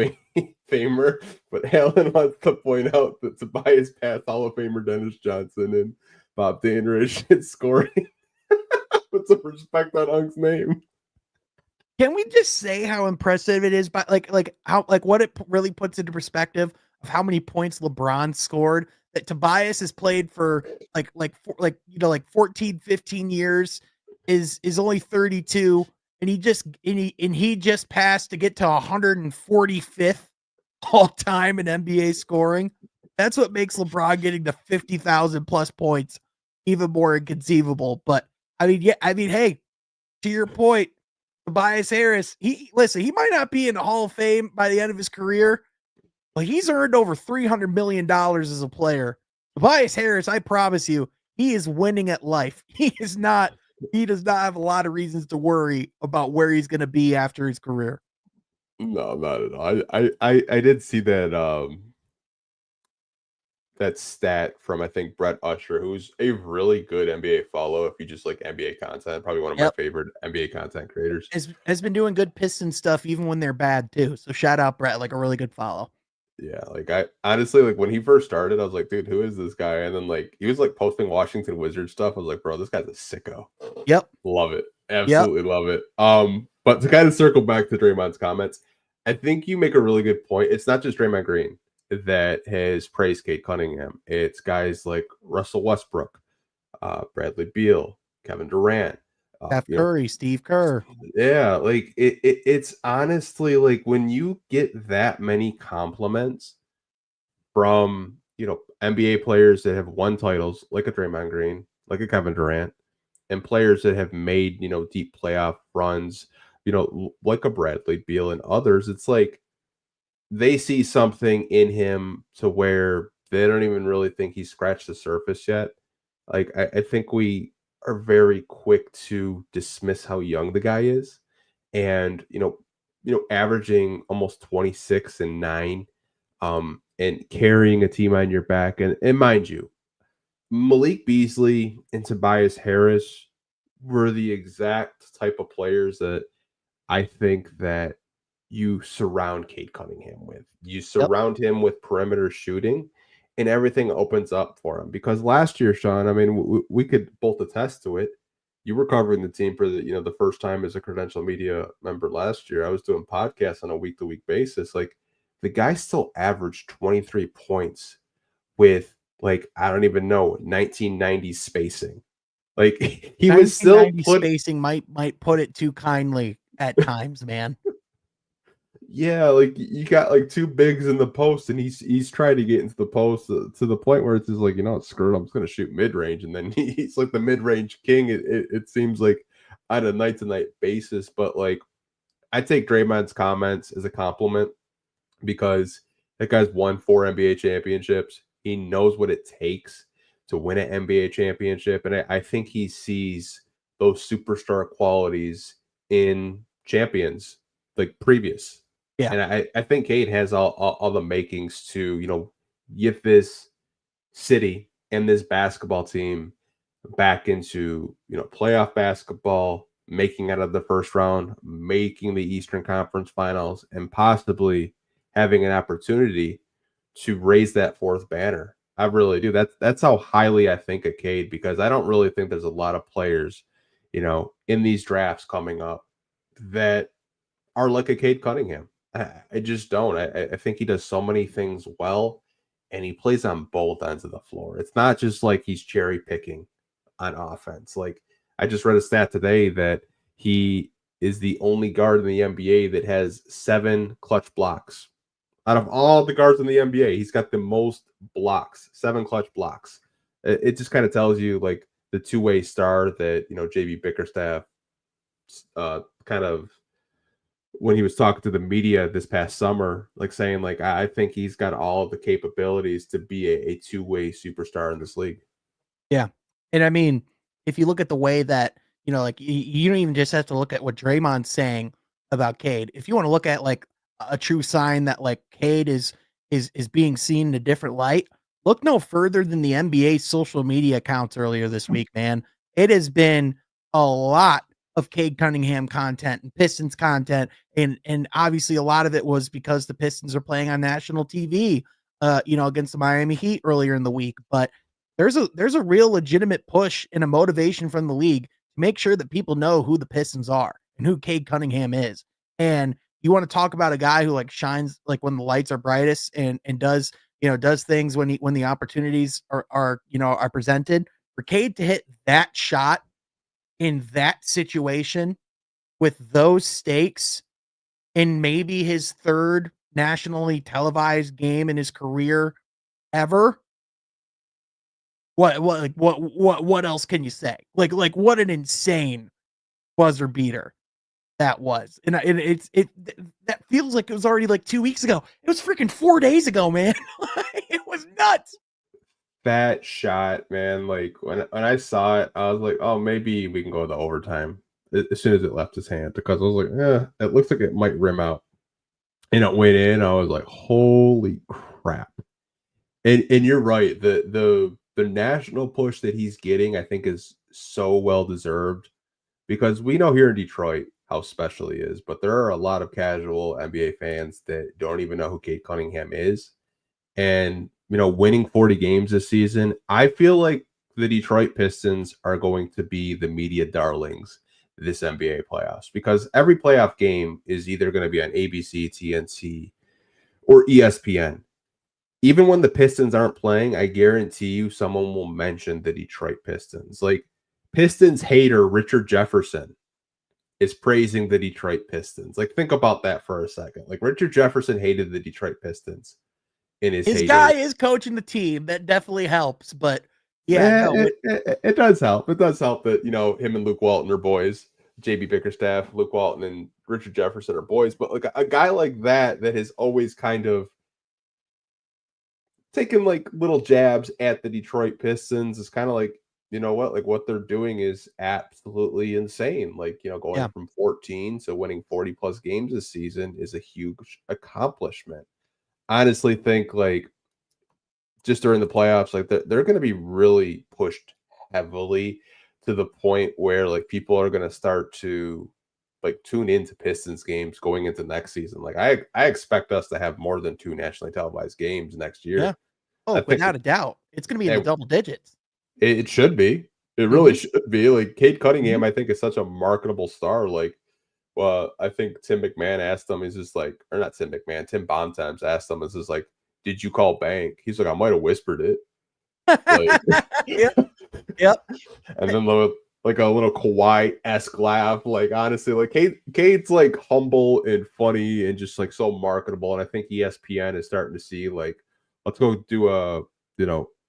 Famer, but Alan wants to point out that Tobias passed Hall of Famer Dennis Johnson and Bob Dandridge in scoring. Put some respect on Unk's name. Can we just say how impressive it is? But what it really puts into perspective of how many points LeBron scored. That Tobias has played for 14, 15 years, is only 32, and he just passed to get to 145th all time in NBA scoring. That's what makes LeBron getting to 50,000 plus points even more inconceivable. But hey, to your point, Tobias Harris, he might not be in the Hall of Fame by the end of his career, but he's earned over $300 million as a player. Tobias Harris, I promise you, he is winning at life. He does not have a lot of reasons to worry about where he's going to be after his career. No, not at all. I did see that that stat from I think Brett Usher, who's a really good NBA follow. If you just like NBA content, probably one of my favorite NBA content creators. Has been doing good Piston stuff even when they're bad too. So shout out Brett, like a really good follow. Yeah, like I honestly like when he first started, I was like, dude, who is this guy? And then like he was like posting Washington Wizards stuff. I was like, bro, this guy's a sicko. Yep. Love it. Absolutely love it. But to kind of circle back to Draymond's comments, I think you make a really good point. It's not just Draymond Green that has praised Cade Cunningham. It's guys like Russell Westbrook, Bradley Beal, Kevin Durant, Steph Curry, Steve Kerr. Yeah, like it's honestly like when you get that many compliments from NBA players that have won titles, like a Draymond Green, like a Kevin Durant, and players that have made deep playoff runs, like a Bradley Beal and others. It's like they see something in him to where they don't even really think he's scratched the surface yet. Like I think we are very quick to dismiss how young the guy is, and averaging almost 26 and 9, and carrying a team on your back, and mind you, Malik Beasley and Tobias Harris were the exact type of players that I think that you surround Cade Cunningham with. You surround him with perimeter shooting, and everything opens up for him. Because last year, Sean, I mean, we could both attest to it. You were covering the team for the first time as a credential media member last year. I was doing podcasts on a week-to-week basis. Like the guy still averaged 23 points with like I don't even know 1990s spacing. Like he was still spacing might put it too kindly at times, man. Yeah, like you got like two bigs in the post, and he's trying to get into the post to the point where it's just like, screw it, I'm just gonna shoot mid range, and then he's like the mid range king. It seems like on a night to night basis, but like I take Draymond's comments as a compliment because that guy's won 4 NBA championships. He knows what it takes to win an NBA championship, and I think he sees those superstar qualities in champions like previous. Yeah. And I think Cade has all the makings to, get this city and this basketball team back into, playoff basketball, making out of the first round, making the Eastern Conference Finals, and possibly having an opportunity to raise that fourth banner. I really do. That's how highly I think of Cade, because I don't really think there's a lot of players, in these drafts coming up that are like a Cade Cunningham. I just don't. I think he does so many things well, and he plays on both ends of the floor. It's not just like he's cherry picking on offense. Like I just read a stat today that he is the only guard in the NBA that has 7 clutch blocks. Out of all the guards in the NBA, he's got the most blocks, 7 clutch blocks. It just kind of tells you like the two-way star that, JB Bickerstaff kind of, when he was talking to the media this past summer, like saying like, I think he's got all of the capabilities to be a two-way superstar in this league. Yeah. And I mean, if you look at the way that, like you don't even just have to look at what Draymond's saying about Cade. If you want to look at like a true sign that like Cade is being seen in a different light, look no further than the NBA social media accounts earlier this week, man. It has been a lot of Cade Cunningham content and Pistons content. And obviously a lot of it was because the Pistons are playing on national TV, against the Miami Heat earlier in the week. But there's a real legitimate push and a motivation from the league to make sure that people know who the Pistons are and who Cade Cunningham is. And you want to talk about a guy who like shines like when the lights are brightest and does things when the opportunities are presented. For Cade to hit that shot in that situation with those stakes in maybe his third nationally televised game in his career ever. What else can you say? Like what an insane buzzer beater that was. And that feels like it was already like 2 weeks ago. It was freaking 4 days ago, man. It was nuts. That shot, man, like when I saw it, I was like, oh, maybe we can go to overtime as soon as it left his hand, because I was like, it looks like it might rim out. And it went in. I was like, holy crap. And you're right. The national push that he's getting, I think, is so well deserved, because we know here in Detroit how special he is, but there are a lot of casual NBA fans that don't even know who Cade Cunningham is. And, winning 40 games this season, I feel like the Detroit Pistons are going to be the media darlings this NBA playoffs, because every playoff game is either going to be on ABC, TNT, or ESPN. Even when the Pistons aren't playing, I guarantee you someone will mention the Detroit Pistons. Like, Pistons hater Richard Jefferson is praising the Detroit Pistons. Like, think about that for a second. Like, Richard Jefferson hated the Detroit Pistons in his heyday. Guy is coaching the team. That definitely helps. But yeah, it does help. It does help that, him and Luke Walton are boys. JB Bickerstaff, Luke Walton, and Richard Jefferson are boys. But like a guy like that has always kind of taking like little jabs at the Detroit Pistons is kind of like, what they're doing is absolutely insane. Like, going from 14 to winning 40 plus games this season is a huge accomplishment. I honestly think like just during the playoffs, like they're going to be really pushed heavily to the point where like people are going to start to like tune into Pistons games going into next season. Like I expect us to have more than 2 nationally televised games next year. Yeah. Oh, without a doubt. It's going to be in the double digits. It should be. It really should be. Like Cade Cunningham, I think, is such a marketable star. Like, well, I think Tim McMahon asked him, he's just like, or not Tim McMahon, Tim Bontemps asked him, is just like, did you call bank? He's like, I might have whispered it. Like, Yep. And then like a little Kawhi-esque laugh. Like, honestly, like Cade's like humble and funny and just like so marketable. And I think ESPN is starting to see like, let's go do a,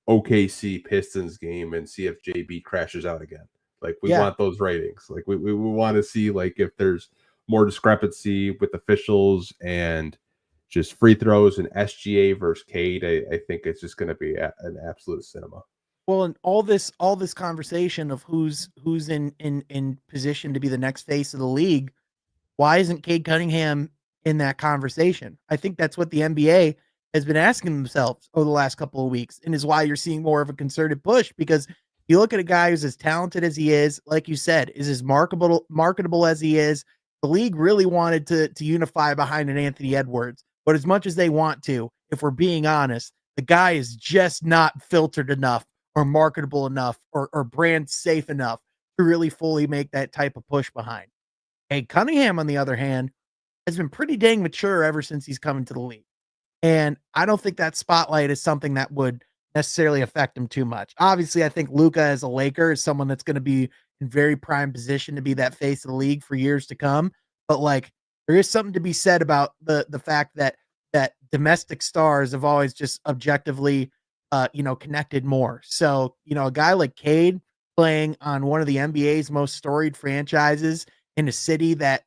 OKC Pistons game and see if JB crashes out again. Like, we want those ratings. Like, we want to see like if there's more discrepancy with officials and just free throws and SGA versus Cade. I think it's just going to be an absolute cinema. Well, and all this conversation of who's in position to be the next face of the league, why isn't Cade Cunningham in that conversation? I think that's what the NBA has been asking themselves over the last couple of weeks, and is why you're seeing more of a concerted push, because you look at a guy who's as talented as he is, like you said, is as marketable as he is. The league really wanted to unify behind an Anthony Edwards, but as much as they want to, if we're being honest, the guy is just not filtered enough or marketable enough or brand safe enough to really fully make that type of push behind. Hey, Cunningham, on the other hand, has been pretty dang mature ever since he's come into the league. And I don't think that spotlight is something that would necessarily affect him too much. Obviously, I think Luka as a Laker is someone that's going to be in very prime position to be that face of the league for years to come. But like, there is something to be said about the fact that domestic stars have always just objectively, connected more. So, a guy like Cade playing on one of the NBA's most storied franchises in a city that,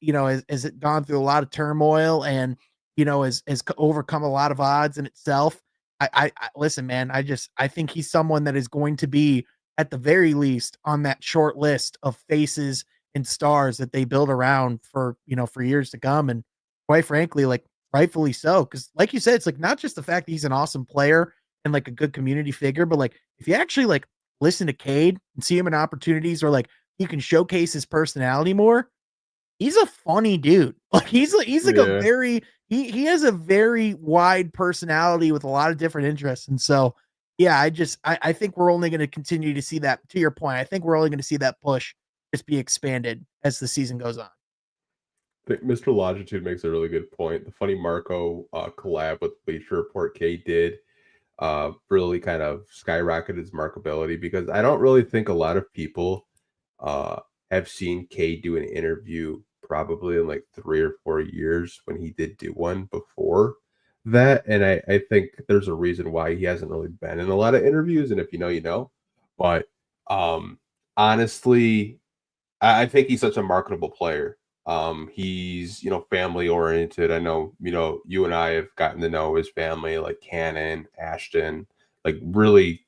has gone through a lot of turmoil and, has overcome a lot of odds in itself. I listen, man. I think he's someone that is going to be at the very least on that short list of faces and stars that they build around for years to come. And quite frankly, like rightfully so, because like you said, it's like not just the fact that he's an awesome player and like a good community figure, but like if you actually like listen to Cade and see him in opportunities where like he can showcase his personality more, he's a funny dude. Like he's like a very he has a very wide personality with a lot of different interests. And so yeah, I think we're only going to continue to see that. To your point, I think we're only going to see that push just be expanded as the season goes on. I think Mr. Longitude makes a really good point. The Funny Marco collab with Bleacher Report K did really kind of skyrocketed his markability, because I don't really think a lot of people have seen K do an interview probably in like 3 or 4 years when he did do one before that. And I think there's a reason why he hasn't really been in a lot of interviews. And if you know, you know. But honestly, I think he's such a marketable player. He's, family oriented. I know, you and I have gotten to know his family, like Cannon, Ashton, like really,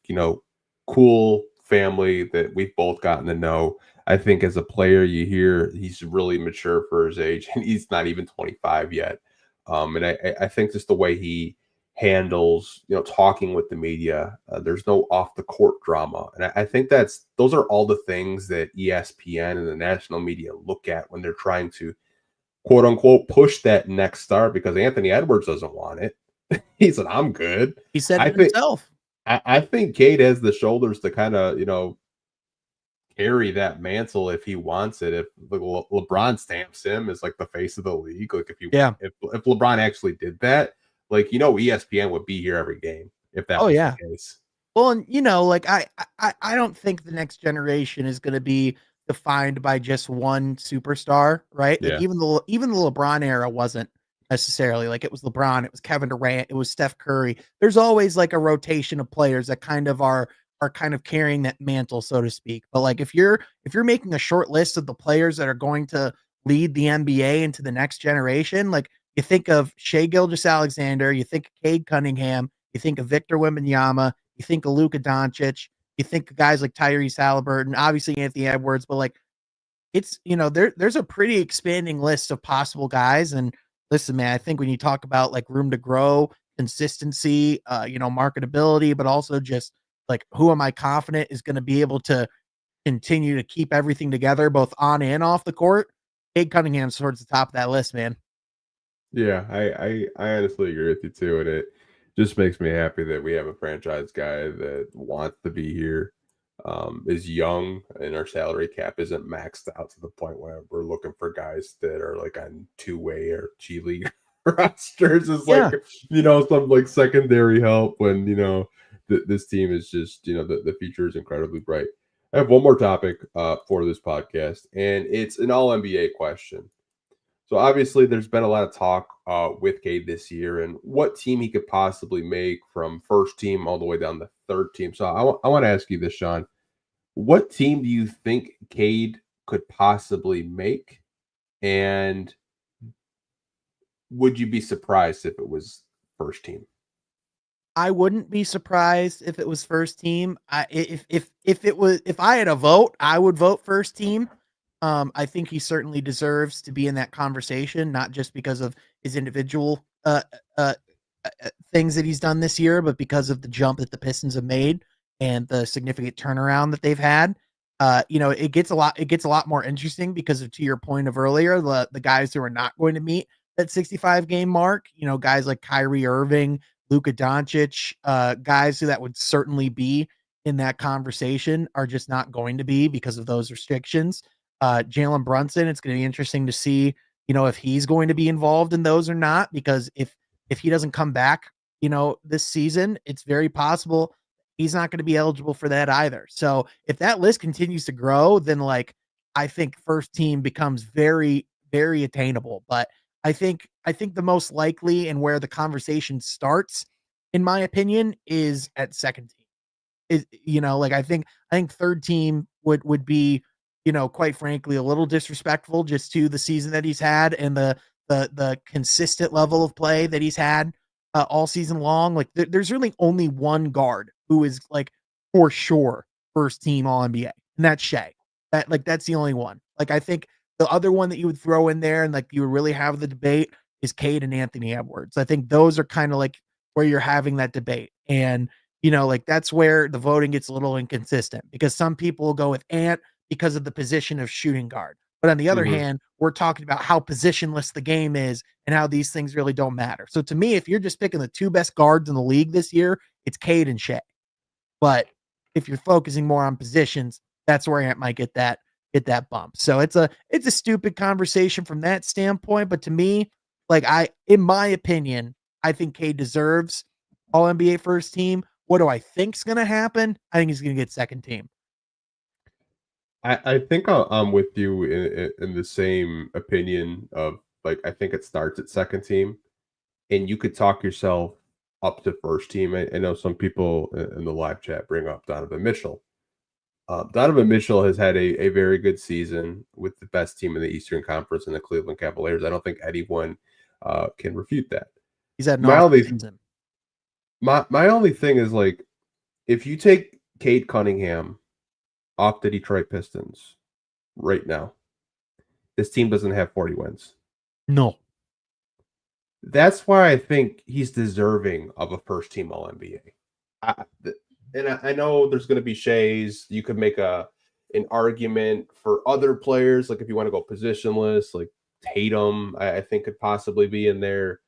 cool family that we've both gotten to know. I think as a player, you hear he's really mature for his age, and he's not even 25 yet. And I think just the way he handles, talking with the media, there's no off the court drama. And I think those are all the things that ESPN and the national media look at when they're trying to quote unquote push that next star, because Anthony Edwards doesn't want it. He said, I'm good. He said it himself. I think Cade has the shoulders to kind of, carry that mantle if he wants it. If LeBron stamps him as like the face of the league, like if LeBron actually did that, like, ESPN would be here every game if that was the case. Well, and like I don't think the next generation is going to be defined by just one superstar, right? Like even the LeBron era wasn't necessarily like it was LeBron, it was Kevin Durant, it was Steph Curry. There's always like a rotation of players that kind of are kind of carrying that mantle, so to speak. But like if you're making a short list of the players that are going to lead the NBA into the next generation, like you think of Shai Gilgeous-Alexander, you think of Cade Cunningham, you think of Victor Wembanyama, you think of Luka Doncic, you think of guys like Tyrese Halliburton, obviously Anthony Edwards, but like it's, there's a pretty expanding list of possible guys. And listen, man, I think when you talk about like room to grow, consistency, marketability, but also just like, who am I confident is going to be able to continue to keep everything together, both on and off the court? Cade Cunningham's towards the top of that list, man. Yeah, I honestly agree with you too. And it just makes me happy that we have a franchise guy that wants to be here, is young, and our salary cap isn't maxed out to the point where we're looking for guys that are like on two-way or G League rosters. Is like, some like secondary help when, this team is just, the future is incredibly bright. I have one more topic for this podcast, and it's an all NBA question. So obviously there's been a lot of talk with Cade this year and what team he could possibly make from first team all the way down to third team. So I want to ask you this, Sean. What team do you think Cade could possibly make? And would you be surprised if it was first team? I wouldn't be surprised if it was first team. If I had a vote, I would vote first team. I think he certainly deserves to be in that conversation, not just because of his individual things that he's done this year, but because of the jump that the Pistons have made and the significant turnaround that they've had. It gets a lot more interesting because of, to your point of earlier, the guys who are not going to meet that 65 game mark, guys like Kyrie Irving, Luka Doncic, guys who that would certainly be in that conversation are just not going to be because of those restrictions. Jalen Brunson, it's going to be interesting to see, if he's going to be involved in those or not, because if he doesn't come back, this season, it's very possible he's not going to be eligible for that either. So if that list continues to grow, then like I think first team becomes very, very attainable. But I think the most likely and where the conversation starts, in my opinion, is at second team. Is like I think third team would be, quite frankly, a little disrespectful just to the season that he's had and the consistent level of play that he's had all season long. Like there's really only one guard who is like for sure first team All NBA, and that's Shea. That's the only one. Like I think the other one that you would throw in there and like you would really have the debate is Cade and Anthony Edwards. I think those are kind of like where you're having that debate. And like that's where the voting gets a little inconsistent because some people will go with Ant because of the position of shooting guard. But on the other hand, we're talking about how positionless the game is and how these things really don't matter. So to me, if you're just picking the two best guards in the league this year, it's Cade and Shea. But if you're focusing more on positions, that's where Ant might get that bump. So it's a stupid conversation from that standpoint. But to me, like in my opinion, I think Cade deserves All NBA first team. What do I think's going to happen? I think he's going to get second team. I think I'm with you in the same opinion of like I think it starts at second team, and you could talk yourself up to first team. I know some people in the live chat bring up Donovan Mitchell. Donovan Mitchell has had a very good season with the best team in the Eastern Conference and the Cleveland Cavaliers. I don't think anyone can refute that. He's had an awesome season. My only thing is like if you take Cade Cunningham off the Detroit Pistons right now, this team doesn't have 40 wins. No. That's why I think he's deserving of a first team All NBA. I know there's going to be shades. You could make an argument for other players, like if you want to go positionless, like Tatum, I think could possibly be in there.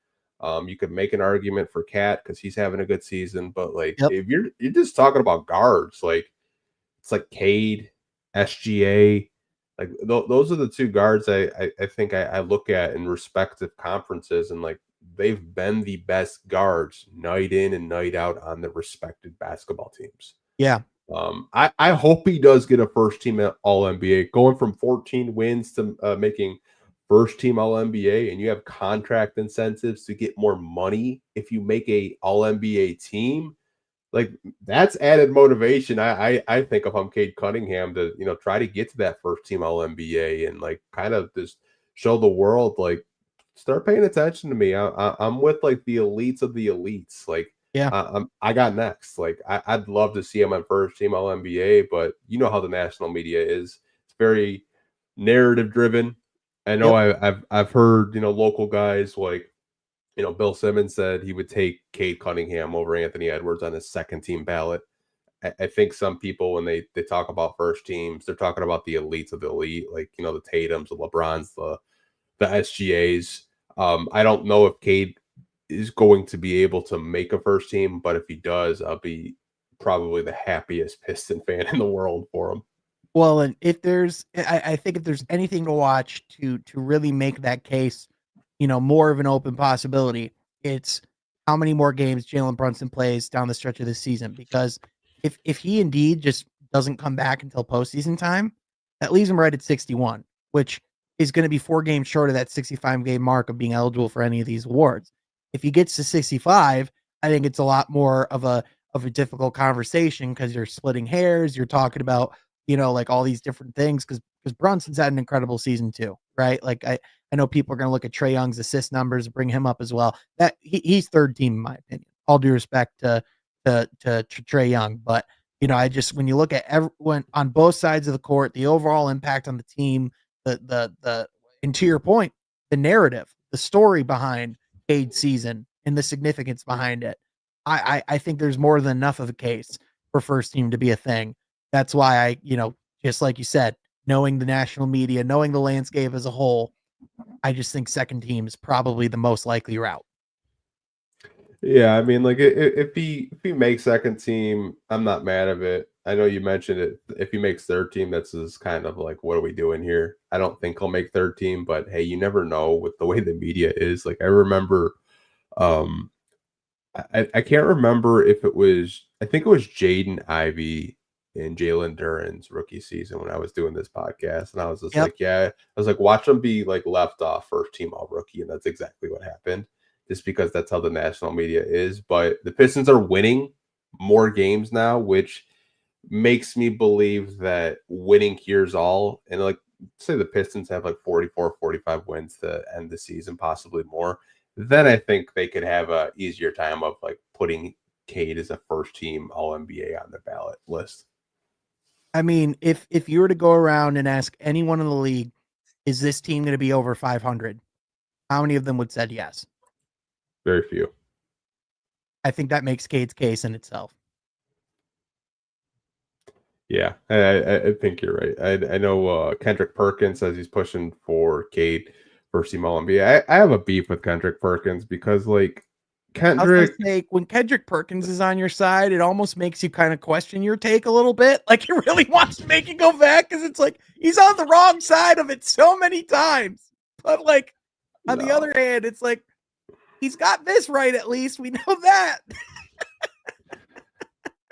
You could make an argument for Cat because he's having a good season, but like if you're just talking about guards, like it's like Cade, SGA, like those are the two guards I think I look at in respective conferences, and like they've been the best guards night in and night out on the respected basketball teams. Yeah. I hope he does get a first team All NBA, going from 14 wins to making first team All NBA, and you have contract incentives to get more money if you make a All NBA team. Like that's added motivation. I think if I'm Cade Cunningham to try to get to that first team All NBA and like kind of just show the world like start paying attention to me. I'm with like the elites of the elites. Like I got next. Like I'd love to see him on first team All NBA, but you know how the national media is. It's very narrative driven. I know I've heard local guys like. Bill Simmons said he would take Cade Cunningham over Anthony Edwards on his second team ballot. I think some people, when they talk about first teams, they're talking about the elites of the elite, like, the Tatums, the LeBrons, the SGAs. I don't know if Cade is going to be able to make a first team, but if he does, I'll be probably the happiest Piston fan in the world for him. Well, and if there's, I think if there's anything to watch to really make that case, more of an open possibility, it's how many more games Jalen Brunson plays down the stretch of this season. Because if he indeed just doesn't come back until postseason time, that leaves him right at 61, which is going to be 4 games short of that 65 game mark of being eligible for any of these awards. If he gets to 65, I think it's a lot more of a difficult conversation because you're splitting hairs. You're talking about, like all these different things because Brunson's had an incredible season too, right? Like I know people are going to look at Trae Young's assist numbers, bring him up as well. That he's third team in my opinion. All due respect to Trae Young, but I just when you look at everyone on both sides of the court, the overall impact on the team, the and to your point, the narrative, the story behind Cade's season and the significance behind it, I think there's more than enough of a case for first team to be a thing. That's why I, just like you said, knowing the national media, knowing the landscape as a whole, I just think second team is probably the most likely route. Yeah, I mean, like if he makes second team, I'm not mad of it. I know you mentioned it. If he makes third team, that's just kind of like, what are we doing here? I don't think he'll make third team, but hey, you never know with the way the media is. Like I remember, I can't remember if it was I think it was Jaden Ivey in Jalen Duren's rookie season when I was doing this podcast. And I was just like, yeah, I was like, watch him be like left off first team all rookie. And that's exactly what happened, just because that's how the national media is. But the Pistons are winning more games now, which makes me believe that winning cures all. And like, say the Pistons have like 44, 45 wins to end the season, possibly more. Then I think they could have a easier time of like putting Cade as a first team All NBA on the ballot list. I mean, if you were to go around and ask anyone in the league, is this team going to be over 500? How many of them would said yes? Very few. I think that makes Cade's case in itself. Yeah, I think you're right. I know Kendrick Perkins says he's pushing for Cade first team All NBA. I have a beef with Kendrick Perkins because like Kendrick, when Kendrick Perkins is on your side, it almost makes you kind of question your take a little bit. Like he really wants to make it go back because it's like he's on the wrong side of it so many times. But like on the other hand, it's like he's got this right at least. We know that.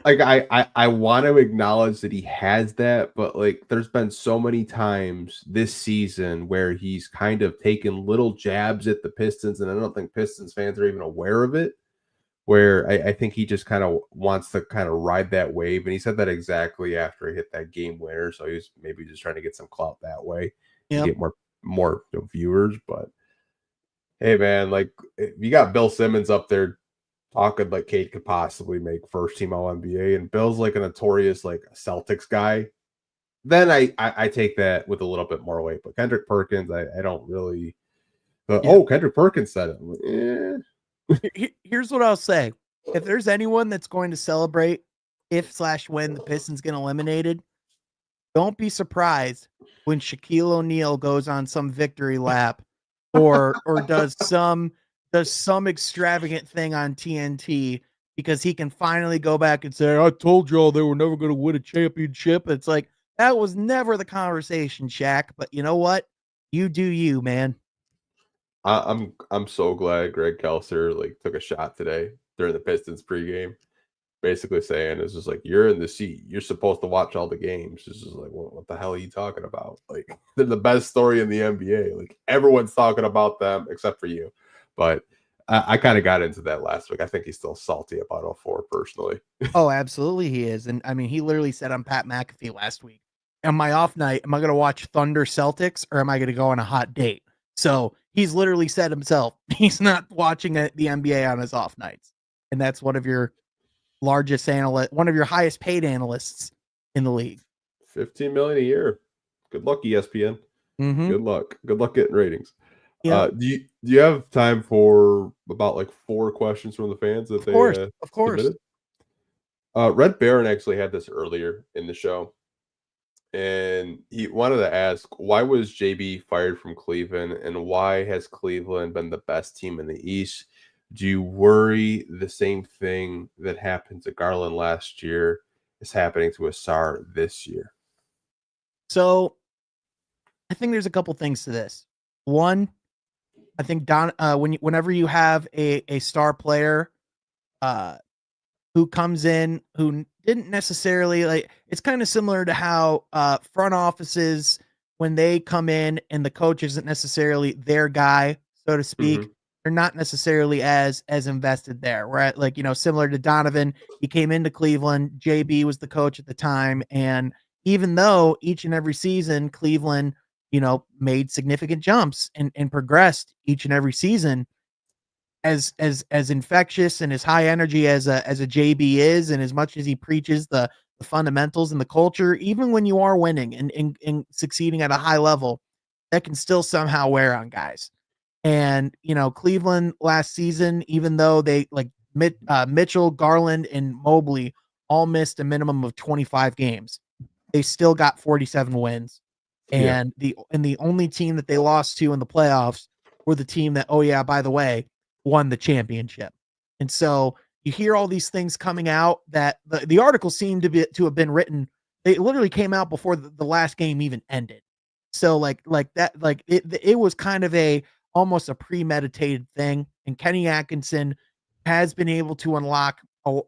Like I want to acknowledge that he has that, but like there's been so many times this season where he's kind of taken little jabs at the Pistons, and I don't think Pistons fans are even aware of it. Where I think he just kind of wants to kind of ride that wave, and he said that exactly after he hit that game winner. So he's maybe just trying to get some clout that way, get more viewers. But hey, man, like if you got Bill Simmons up there talking like Cade could possibly make first team All NBA, and Bill's like a notorious like Celtics guy, then I take that with a little bit more weight. But Kendrick Perkins, I don't really. Oh, Kendrick Perkins said it. Like, Here's what I'll say: if there's anyone that's going to celebrate when the Pistons get eliminated, don't be surprised when Shaquille O'Neal goes on some victory lap or does some extravagant thing on TNT because he can finally go back and say, I told y'all they were never going to win a championship. It's like, that was never the conversation, Shaq. But you know what? You do you, man. I'm so glad Greg Kelser like took a shot today during the Pistons pregame, basically saying it's just like, you're in the seat. You're supposed to watch all the games. It's just like, what the hell are you talking about? Like, they're the best story in the NBA. Like, everyone's talking about them except for you. But I kind of got into that last week. I think he's still salty about 04 personally. Oh, absolutely he is. And I mean, he literally said on Pat McAfee last week, on my off night, am I going to watch Thunder Celtics or am I going to go on a hot date? So he's literally said himself, he's not watching the NBA on his off nights. And that's one of your largest analyst, one of your highest paid analysts in the league. $15 million a year. Good luck, ESPN. Mm-hmm. Good luck getting ratings. Do you have time for about like 4 questions from the fans that of course. submitted? Red Baron actually had this earlier in the show, and he wanted to ask, why was JB fired from Cleveland, and why has Cleveland been the best team in the East? Do you worry the same thing that happened to Garland last year is happening to Ausar this year? So I think there's a couple things to this. One, I think whenever you have a star player who comes in who didn't necessarily like, it's kind of similar to how front offices, when they come in and the coach isn't necessarily their guy, so to speak, they're not necessarily as invested there. Where like, similar to Donovan, he came into Cleveland, JB was the coach at the time, and even though each and every season Cleveland made significant jumps and progressed each and every season, as infectious and as high energy as a JB is, and as much as he preaches the fundamentals and the culture, even when you are winning and succeeding at a high level, that can still somehow wear on guys. And Cleveland last season, even though they like Mitchell, Garland, and Mobley all missed a minimum of 25 games, they still got 47 wins. And the only team that they lost to in the playoffs were the team that, oh yeah, by the way, won the championship. And so you hear all these things coming out that the article seemed to have been written. They literally came out before the last game even ended. So like that, like it was kind of almost a premeditated thing. And Kenny Atkinson has been able to unlock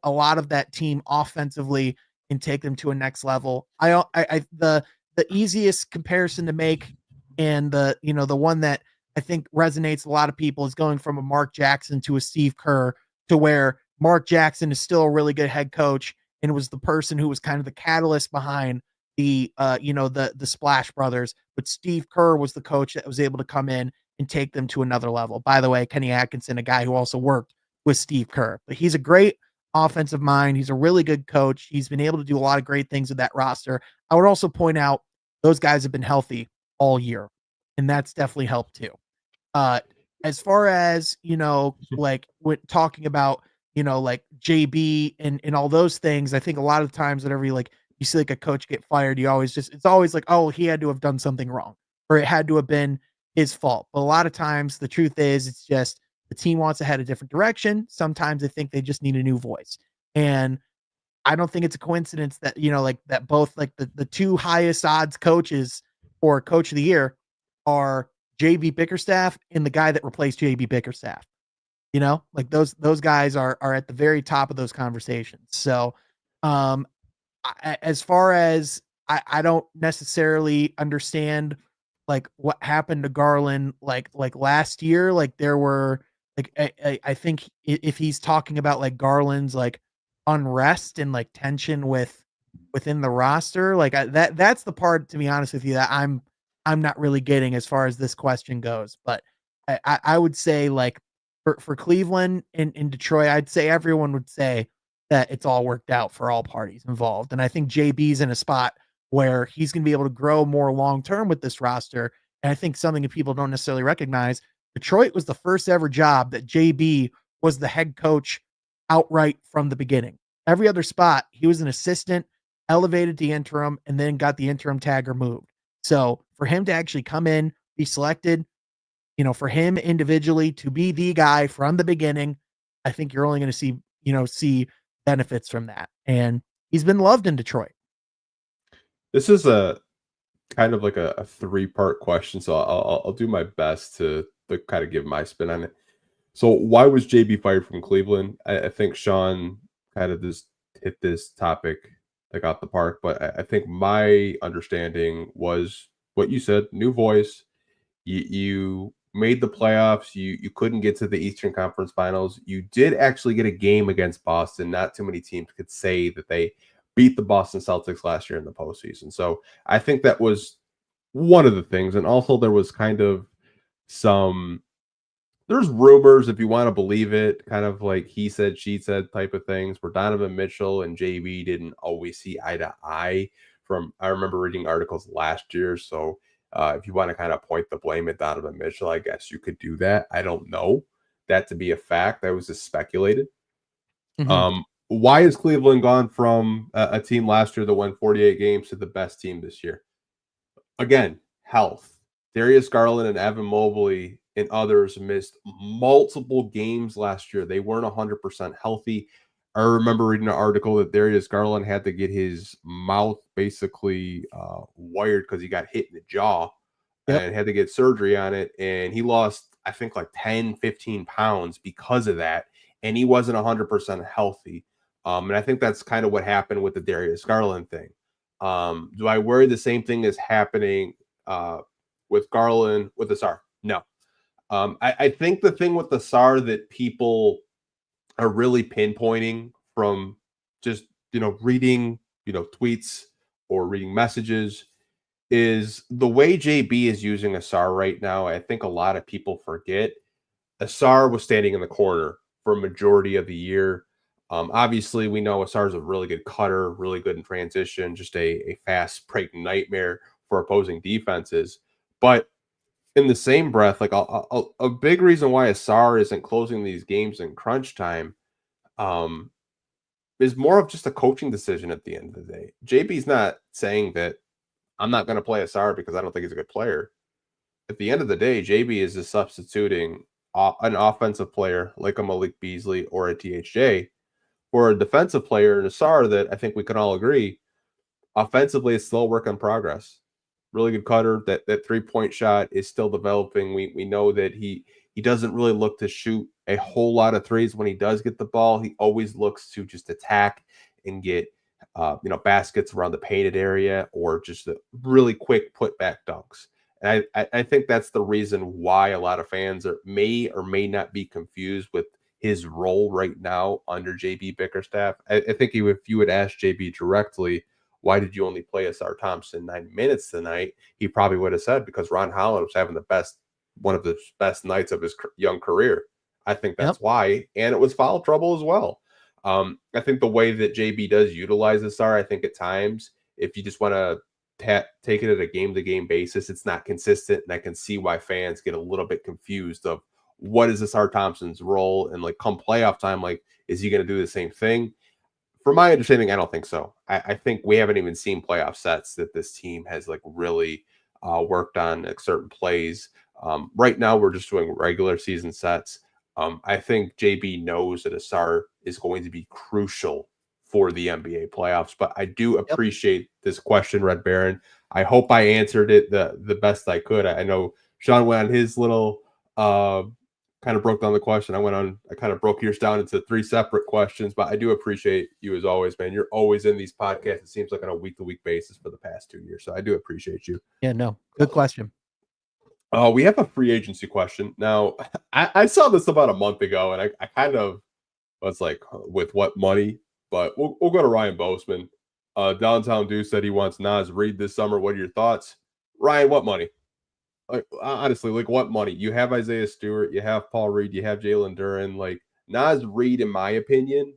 a lot of that team offensively and take them to a next level. The easiest comparison to make, and the one that I think resonates a lot of people, is going from a Mark Jackson to a Steve Kerr, to where Mark Jackson is still a really good head coach and was the person who was kind of the catalyst behind the Splash Brothers, but Steve Kerr was the coach that was able to come in and take them to another level. By the way, Kenny Atkinson, a guy who also worked with Steve Kerr, but he's a great offensive mind. He's a really good coach. He's been able to do a lot of great things with that roster. I would also point out those guys have been healthy all year, and that's definitely helped too. As far as, like when talking about, like JB and all those things, I think a lot of times whenever you see like a coach get fired, it's always like, oh, he had to have done something wrong, or it had to have been his fault. But a lot of times the truth is it's just the team wants to head a different direction. Sometimes they think they just need a new voice. And I don't think it's a coincidence that, that both like the two highest odds coaches for coach of the year are JB Bickerstaff and the guy that replaced JB Bickerstaff. Like those guys are at the very top of those conversations. So, as far as I don't necessarily understand like what happened to Garland, like last year, like there were like, I think if he's talking about like Garland's like unrest and like tension within the roster, like that's the part, to be honest with you, that I'm not really getting as far as this question goes. But I would say like for Cleveland and in Detroit, I'd say everyone would say that it's all worked out for all parties involved. And I think JB's in a spot where he's going to be able to grow more long-term with this roster. And I think something that people don't necessarily recognize, Detroit was the first ever job that JB was the head coach outright from the beginning. Every other spot, he was an assistant, elevated to interim, and then got the interim tag removed. So for him to actually come in, be selected, for him individually to be the guy from the beginning, I think you're only going to see benefits from that. And he's been loved in Detroit. This is a kind of like a 3-part question, so I'll do my best to kind of give my spin on it. So why was JB fired from Cleveland? I think Sean kind of just hit this topic like out the park, but I think my understanding was what you said: new voice. You made the playoffs. You couldn't get to the Eastern Conference Finals. You did actually get a game against Boston. Not too many teams could say that they beat the Boston Celtics last year in the postseason. So I think that was one of the things. And also there was kind of there's rumors, if you want to believe it, kind of like he said, she said type of things, where Donovan Mitchell and JB didn't always see eye to eye. I remember reading articles last year. So if you want to kind of point the blame at Donovan Mitchell, I guess you could do that. I don't know that to be a fact. That was just speculated. Mm-hmm. Why has Cleveland gone from a team last year that won 48 games to the best team this year? Again, health. Darius Garland and Evan Mobley and others missed multiple games last year. They weren't 100% healthy. I remember reading an article that Darius Garland had to get his mouth basically wired because he got hit in the jaw. Yep. And had to get surgery on it. And he lost, I think, like 10, 15 pounds because of that. And he wasn't 100% healthy. And I think that's kind of what happened with the Darius Garland thing. Do I worry the same thing is happening with Garland, with Ausar? No. I think the thing with Ausar that people are really pinpointing from just, reading, tweets or reading messages is the way JB is using Ausar right now. I think a lot of people forget Ausar was standing in the corner for a majority of the year. Obviously, we know Ausar is a really good cutter, really good in transition, just a fast break nightmare for opposing defenses. But in the same breath, like a big reason why Ausar isn't closing these games in crunch time is more of just a coaching decision at the end of the day. JB's not saying that I'm not going to play Ausar because I don't think he's a good player. At the end of the day, JB is just substituting an offensive player like a Malik Beasley or a THJ for a defensive player in Ausar that I think we can all agree offensively is still a work in progress. Really good cutter. That 3-point shot is still developing. We know that he doesn't really look to shoot a whole lot of threes. When he does get the ball, he always looks to just attack and get baskets around the painted area or just the really quick putback dunks. And I think that's the reason why a lot of fans may or may not be confused with his role right now under JB Bickerstaff. I think if you would ask JB directly, why did you only play Ausar Thompson 9 minutes tonight? He probably would have said because Ron Holland was having one of the best nights of his young career. I think that's why. And it was foul trouble as well. I think the way that JB does utilize Ausar, I think at times, if you just want to take it at a game-to-game basis, it's not consistent. And I can see why fans get a little bit confused of what is Ausar Thompson's role, and like come playoff time, like, is he going to do the same thing? From my understanding, I don't think so. I think we haven't even seen playoff sets that this team has like really worked on like certain plays. Right now, we're just doing regular season sets. I think JB knows that Ausar is going to be crucial for the NBA playoffs, but I do appreciate this question, Red Baron. I hope I answered it the best I could. I know Sean went on his little kind of broke down the question. I kind of broke yours down into 3 separate questions, but I do appreciate you as always, man. You're always in these podcasts. It seems like on a week-to-week basis for the past 2 years. So I do appreciate you. Yeah, no, good question. We have a free agency question. Now, I saw this about a month ago, and I kind of was like, with what money? But we'll go to Ryan Boseman. Downtown Dew said he wants Naz Reid this summer. What are your thoughts? Ryan, what money? Like, honestly, like what money? You have Isaiah Stewart, you have Paul Reed, you have Jalen Duren. Like Naz Reid, in my opinion,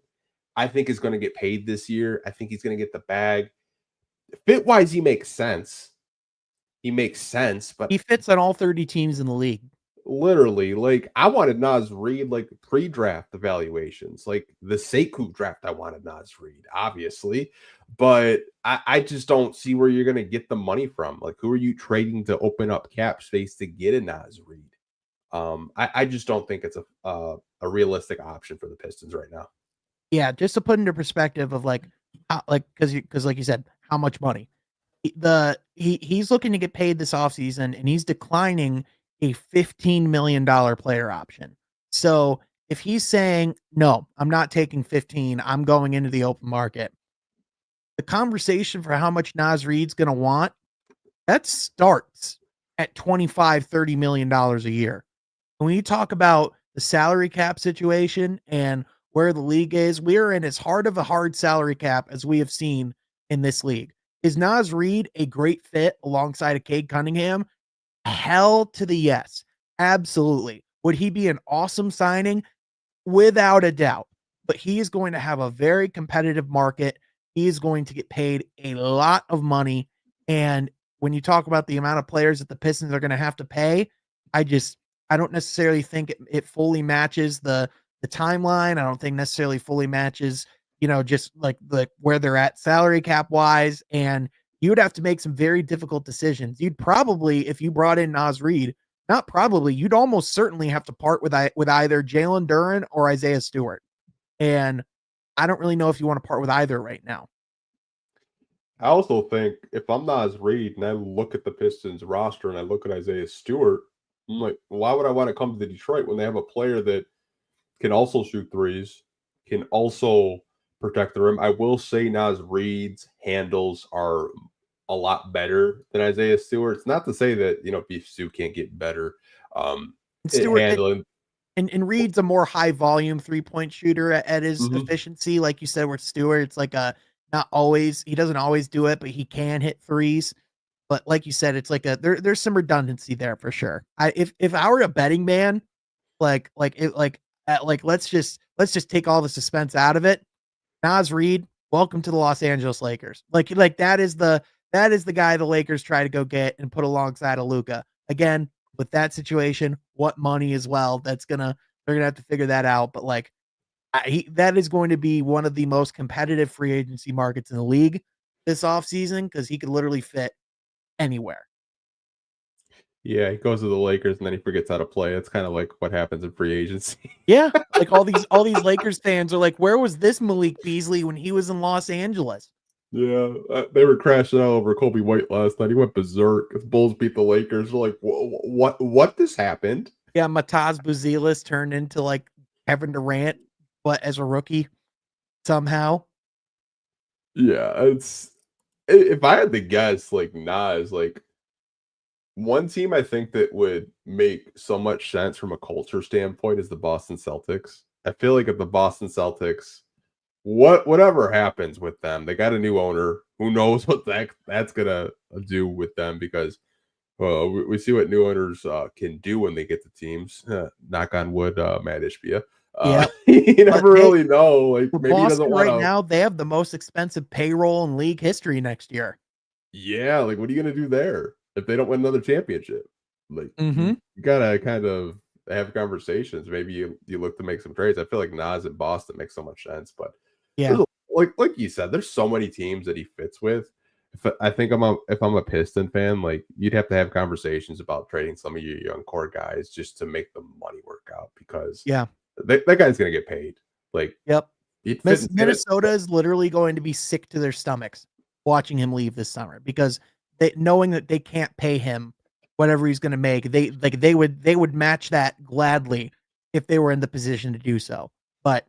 I think is going to get paid this year. I think he's going to get the bag. Fit-wise, he makes sense. But he fits on all 30 teams in the league. Literally, like I wanted Naz Reid like pre-draft evaluations, like the Sekou draft. I wanted Naz Reid, obviously, but I just don't see where you're going to get the money from. Like, who are you trading to open up cap space to get a Naz Reid? I just don't think it's a realistic option for the Pistons right now. Yeah, just to put into perspective of because like you said, how much money he's looking to get paid this offseason, and he's declining a $15 million player option. So if he's saying, no, I'm not taking 15, I'm going into the open market, the conversation for how much Naz Reid's going to want, that starts at $25-30 million a year. When you talk about the salary cap situation and where the league is, we are in as hard of a hard salary cap as we have seen in this league. Is Naz Reid a great fit alongside of Cade Cunningham? Hell to the yes. Absolutely. Would he be an awesome signing? Without a doubt. But he is going to have a very competitive market. He is going to get paid a lot of money. And when you talk about the amount of players that the Pistons are going to have to pay, I don't necessarily think it fully matches the timeline. I don't think necessarily fully matches, just like where they're at salary cap wise. And you would have to make some very difficult decisions. You'd probably, if you brought in Naz Reid, not probably, you'd almost certainly have to part with either Jalen Duren or Isaiah Stewart. And I don't really know if you want to part with either right now. I also think if I'm Naz Reid and I look at the Pistons roster and I look at Isaiah Stewart, I'm like, why would I want to come to Detroit when they have a player that can also shoot threes, can also protect the rim? I will say Naz Reid's handles are a lot better than Isaiah Stewart. It's not to say that, Beef Stew can't get better. Stewart handling. And Reid's a more high volume 3-point shooter at his efficiency. Like you said, with Stewart, it's like he doesn't always do it, but he can hit threes. But like you said, it's like there's some redundancy there for sure. If I were a betting man, let's just take all the suspense out of it. Naz Reid, welcome to the Los Angeles Lakers. Like that is the guy the Lakers try to go get and put alongside of Luka. Again, with that situation, what money as well? They're gonna have to figure that out. But that is going to be one of the most competitive free agency markets in the league this offseason, because he could literally fit anywhere. Yeah, he goes to the Lakers and then he forgets how to play. It's kind of like what happens in free agency. Yeah, like all these Lakers fans are like, where was this Malik Beasley when he was in Los Angeles? Yeah, they were crashing out over Kobe White last night. He went berserk. The Bulls beat the Lakers. They're like, what? This happened? Yeah, Mataz Buzelis turned into like Kevin Durant, but as a rookie somehow. Yeah, if I had to guess, like Nas, like one team I think that would make so much sense from a culture standpoint is the Boston Celtics. I feel like if the Boston Celtics, whatever happens with them, they got a new owner. Who knows what that's gonna do with them? Because we see what new owners can do when they get the teams. Knock on wood, Matt Ishbia. Yeah, You but never hey, really know. Like for maybe he doesn't Boston want right to. now, they have the most expensive payroll in league history next year. Yeah, like what are you gonna do there if they don't win another championship? Like Mm-hmm. you gotta kind of have conversations. Maybe you look to make some trades. I feel like Nas in Boston makes so much sense, but Yeah. there's like you said, there's so many teams that he fits with. I think if I'm a Piston fan, like you'd have to have conversations about trading some of your young core guys just to make the money work out because Yeah. that guy's gonna get paid. Like Yep. he'd fit in Minnesota is literally going to be sick to their stomachs watching him leave this summer because knowing that they can't pay him whatever he's going to make, they would match that gladly if they were in the position to do so. But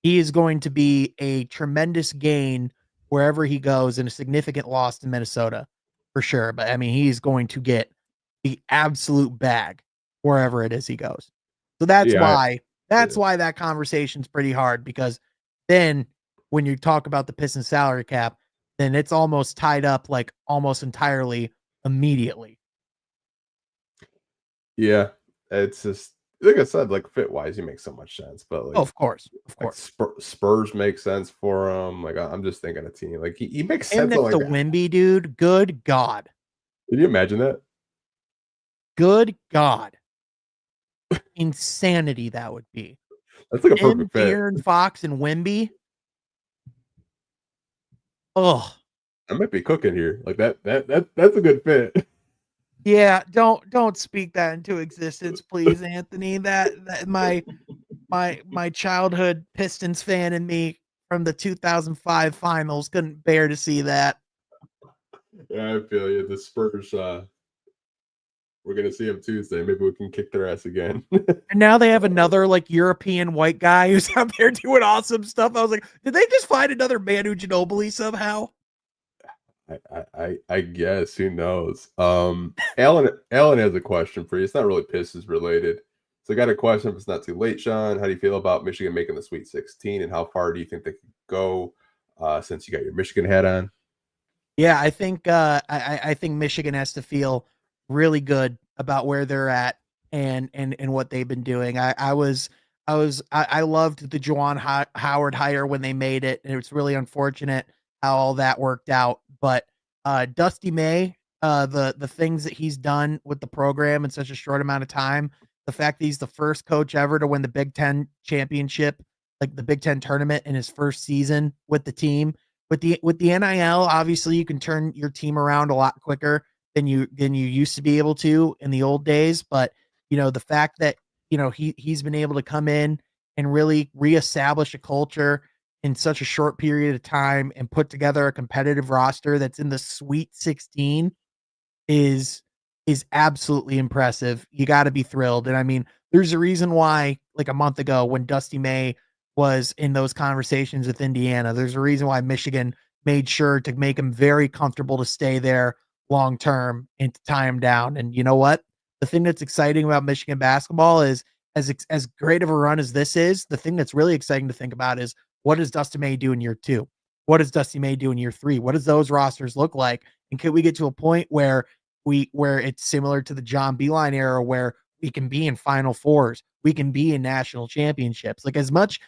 he is going to be a tremendous gain wherever he goes and a significant loss to Minnesota for sure. But I mean, he's going to get the absolute bag wherever it is he goes. So yeah, that's why that conversation's pretty hard because then when you talk about the Pistons salary cap, then it's almost tied up like almost entirely immediately. yeah. It's just like I said, like fit wise, he makes so much sense. But Oh, like of course. Of like course. Spurs make sense for him. Like I'm just thinking a team. Like he makes And sense on next like. to Wimby, dude. Good God. Can you imagine that? Good God. Insanity that would be. That's like a Him, perfect fit. De'Aaron Fox, and Wimby. Oh, I might be cooking here. Like that's a good fit. yeah. Don't speak that into existence, please, Anthony. That my childhood Pistons fan and me from the 2005 finals couldn't bear to see that. Yeah, I feel you. The Spurs, we're gonna see them Tuesday. Maybe we can kick their ass again. And now they have another like European white guy who's out there doing awesome stuff. I was like, did they just find another Manu Ginobili somehow? I guess who knows. Alan has a question for you. It's not really Pistons related. So I got a question if it's not too late, Sean. How do you feel about Michigan making the Sweet 16 and how far do you think they could go since you got your Michigan hat on? Yeah, I think I think Michigan has to feel really good about where they're at and what they've been doing. I loved the Juwan Howard hire when they made it, and it was really unfortunate how all that worked out. But Dusty May, the things that he's done with the program in such a short amount of time, the fact that he's the first coach ever to win the Big Ten championship, like the Big Ten tournament in his first season with the team with the NIL, obviously you can turn your team around a lot quicker than you used to be able to in the old days. But the fact that he's been able to come in and really reestablish a culture in such a short period of time and put together a competitive roster that's in the Sweet 16 is absolutely impressive. You got to be thrilled. And I mean, there's a reason why like a month ago when Dusty May was in those conversations with Indiana, there's a reason why Michigan made sure to make him very comfortable to stay there long term and to tie him down. And you know what? The thing that's exciting about Michigan basketball is as great of a run as this is, the thing that's really exciting to think about is what does Dusty May do in year 2? What does Dusty May do in year 3? What does those rosters look like? And can we get to a point where it's similar to the John Beeline era where we can be in Final Fours, we can be in national championships. Like as much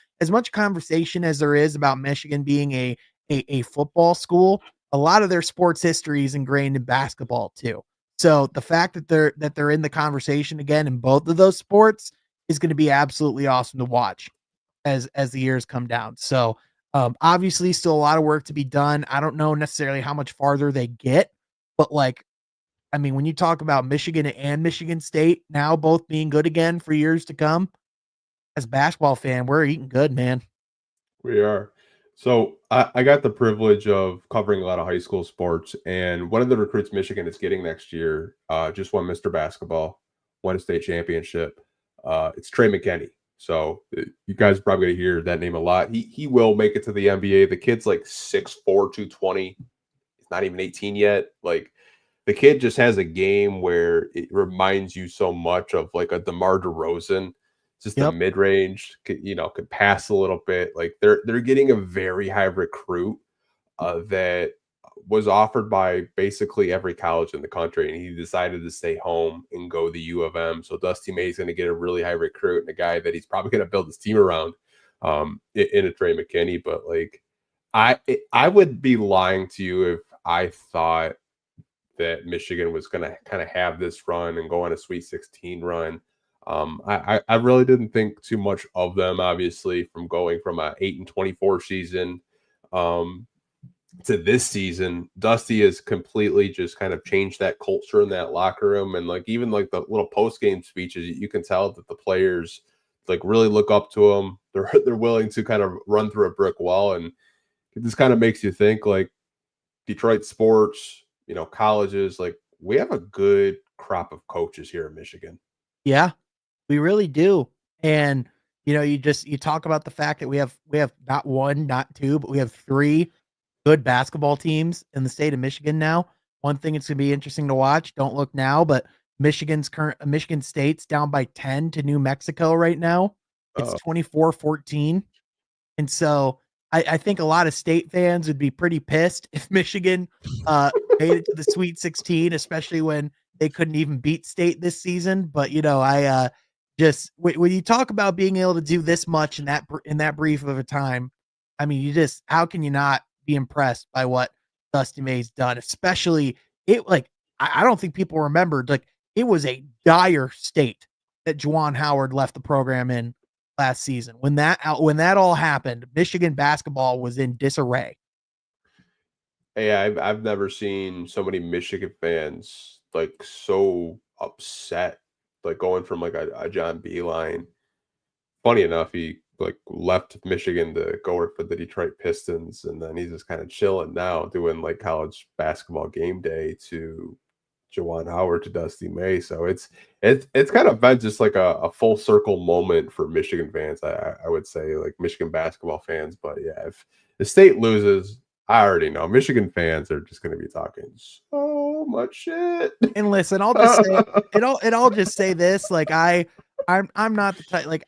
conversation as there is about Michigan being a football school, a lot of their sports history is ingrained in basketball too. So the fact that they're in the conversation again in both of those sports is going to be absolutely awesome to watch as the years come down. So obviously still a lot of work to be done. I don't know necessarily how much farther they get, but like I mean, when you talk about Michigan and Michigan State now both being good again for years to come, as a basketball fan, we're eating good, man. We are. So I got the privilege of covering a lot of high school sports, and one of the recruits Michigan is getting next year just won Mr. Basketball, won a state championship. It's Trey McKinney. So you guys are probably going to hear that name a lot. He will make it to the NBA. The kid's like 6'4", 220. He's not even 18 yet. Like, the kid just has a game where it reminds you so much of like a DeMar DeRozan, just a mid-range, could pass a little bit. Like, they're getting a very high recruit that was offered by basically every college in the country, and he decided to stay home and go the U of M. So Dusty May's going to get a really high recruit and a guy that he's probably going to build his team around in a Trey McKinney. But like, I would be lying to you if I thought that Michigan was going to kind of have this run and go on a Sweet 16 run. I really didn't think too much of them, obviously, from going from a 8-24 season to this season. Dusty has completely just kind of changed that culture in that locker room. And like, even like the little post-game speeches, you can tell that the players like really look up to him. They're willing to kind of run through a brick wall. And this kind of makes you think like Detroit sports, colleges, like, we have a good crop of coaches here in Michigan. Yeah, we really do. And, you talk about the fact that we have not one, not two, but we have 3 good basketball teams in the state of Michigan now. One thing it's going to be interesting to watch, don't look now, but Michigan State's down by 10 to New Mexico right now. It's 24-14. And so I think a lot of state fans would be pretty pissed if Michigan made it to the Sweet 16, especially when they couldn't even beat state this season. But, I just, when you talk about being able to do this much in that brief of a time, I mean, how can you not be impressed by what Dusty May's done? Especially I don't think people remembered, like, it was a dire state that Juwan Howard left the program in last season. When that all happened, Michigan basketball was in disarray. Hey, I've never seen so many Michigan fans like so upset, like going from like a John Beilein. Funny enough, he like left Michigan to go work for the Detroit Pistons, and then he's just kind of chilling now, doing like college basketball game day to Juwan Howard to Dusty May. So it's kind of been just like a full circle moment for Michigan fans. I would say, like, Michigan basketball fans. But yeah, if the state loses, I already know Michigan fans are just going to be talking so much shit. And listen, I'll just say I'll just say this, like, I'm not the type, like,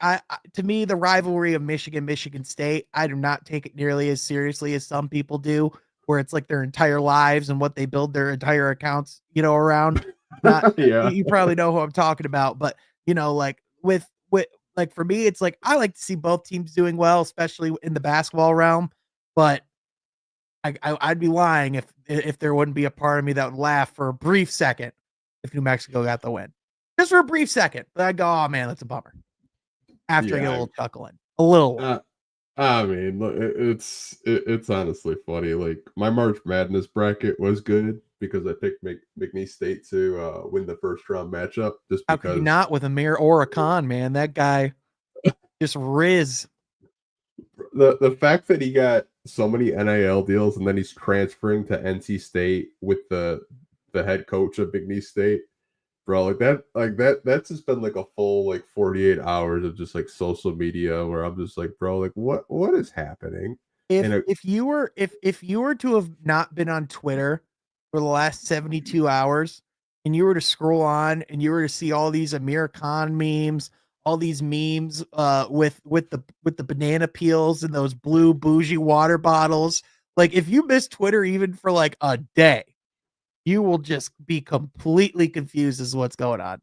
to me, the rivalry of Michigan State, I do not take it nearly as seriously as some people do, where it's like their entire lives and what they build their entire accounts, around. Yeah. You probably know who I'm talking about, but like with like, for me, it's like, I like to see both teams doing well, especially in the basketball realm. But I'd be lying if there wouldn't be a part of me that would laugh for a brief second if New Mexico got the win. Just for a brief second. But I'd go, oh man, that's a bummer. After I get a little chuckle in. A little one. I mean, it's honestly funny. Like, my March Madness bracket was good because I picked McNeese State to win the first round matchup. Just how because, could you not with Amir Orakan, man? That guy just riz. The fact that he got so many NIL deals and then he's transferring to NC State with the head coach of McNeese State, bro, that's just been like a full like 48 hours of just like social media where I'm just like, bro, like what is happening? If you were to have not been on Twitter for the last 72 hours and you were to scroll on and you were to see all these Amir Khan memes, all these memes with the banana peels and those blue bougie water bottles, like, if you miss Twitter even for like a day, you will just be completely confused as to what's going on.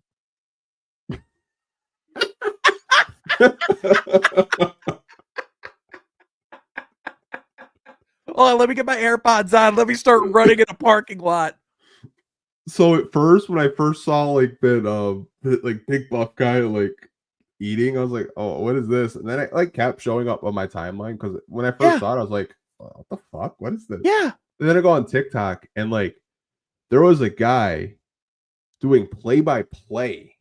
Oh, let me get my AirPods on. Let me start running in a parking lot. So at first, when I first saw like that like big buff guy like eating, I was like, oh, what is this? And then it like kept showing up on my timeline because when I first saw it, I was like, what the fuck? What is this? Yeah. And then I go on TikTok and like there was a guy doing play-by-play,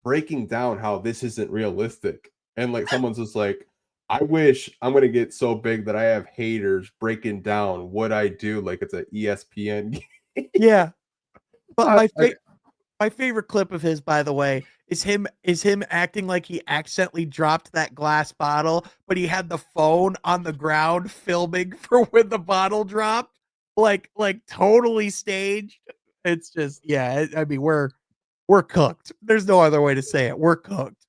breaking down how this isn't realistic. And like someone's just like, I wish I'm going to get so big that I have haters breaking down what I do like it's an ESPN game. Yeah. But My favorite clip of his, by the way, is him acting like he accidentally dropped that glass bottle, but he had the phone on the ground filming for when the bottle dropped, like totally staged. It's just, yeah. I mean, we're cooked. There's no other way to say it. We're cooked.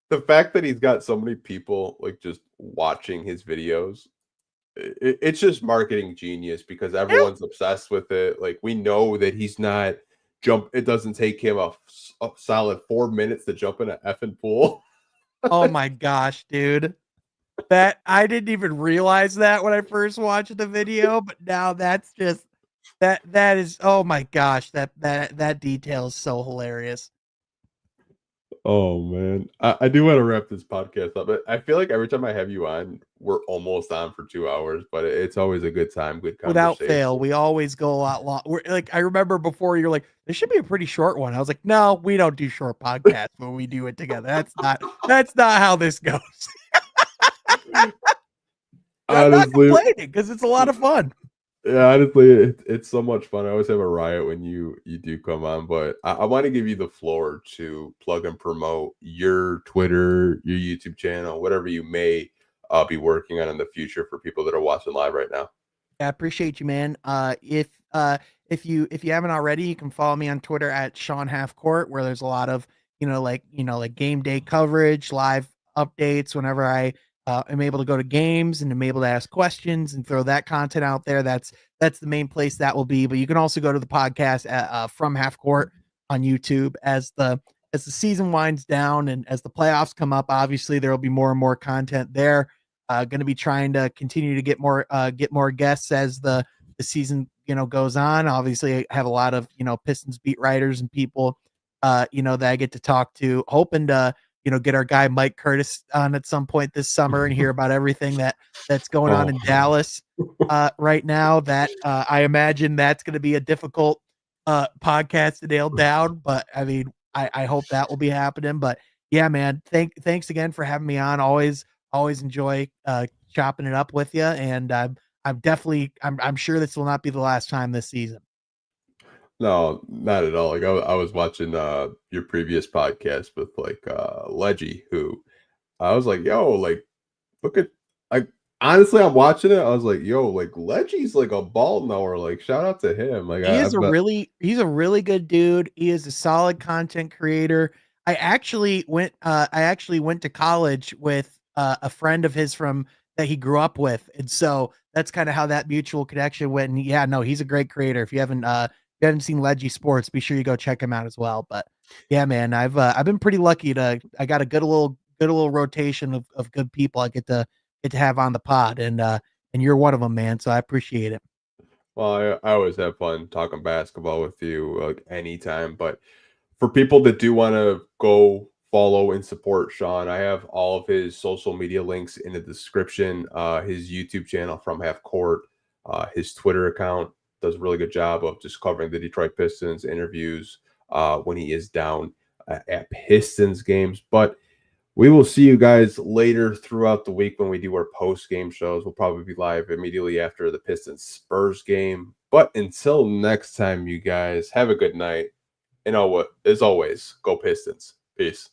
The fact that he's got so many people like just watching his videos, it's just marketing genius because everyone's obsessed with it. Like we know that he's not it doesn't take him a solid 4 minutes to jump in an effing pool. Oh my gosh, dude. That I didn't even realize that when I first watched the video, but now that's just that is, oh my gosh, that detail is so hilarious. Oh man, I do want to wrap this podcast up, but I feel like every time I have you on, we're almost on for 2 hours, but it's always a good time, good Without conversation. fail, we always go a lot long. We're like, I remember before you're like, this should be a pretty short one. I was like, no, we don't do short podcasts when we do it together. That's not how this goes. I'm not complaining because it's a lot of fun. Yeah, honestly, it's so much fun. I always have a riot when you do come on, but I want to give you the floor to plug and promote your Twitter, your YouTube channel, whatever you may be working on in the future for people that are watching live right now. I appreciate you, man. If you haven't already, you can follow me on Twitter at Sean Halfcourt, where there's a lot of like game day coverage, live updates. Whenever I am able to go to games and am able to ask questions and throw that content out there, that's the main place that will be. But you can also go to the podcast at, from Half Court on YouTube as the season winds down and as the playoffs come up. Obviously, there will be more and more content there. Going to be trying to continue to get more guests as the season goes on. Obviously, I have a lot of Pistons beat writers and people that I get to talk to, hoping to get our guy Mike Curtis on at some point this summer and hear about everything that's going on in Dallas right now. That I imagine that's going to be a difficult podcast to nail down, but I mean, I hope that will be happening. But yeah, man, thanks again for having me on. Always enjoy chopping it up with you, and I'm sure this will not be the last time this season. No, not at all. Like I was watching your previous podcast with like Leggy, who I was like, yo, like look at like honestly, I'm watching it. I was like, yo, like Leggy's like a ball knower. Like shout out to him. Like he's a really good dude. He is a solid content creator. I actually went to college with a friend of his from that he grew up with, and so that's kind of how that mutual connection went. And yeah, no, he's a great creator. If you haven't seen Leggy Sports, be sure you go check him out as well. But yeah, man, I've been pretty lucky I got a good little rotation of good people I get to have on the pod, and you're one of them, man. So I appreciate it. Well, I always have fun talking basketball with you like anytime. But for people that do want to go follow and support Sean, I have all of his social media links in the description. His YouTube channel from Half Court, his Twitter account does a really good job of just covering the Detroit Pistons interviews when he is down at Pistons games. But we will see you guys later throughout the week when we do our post-game shows. We'll probably be live immediately after the Pistons-Spurs game. But until next time, you guys, have a good night. And as always, go Pistons. Peace.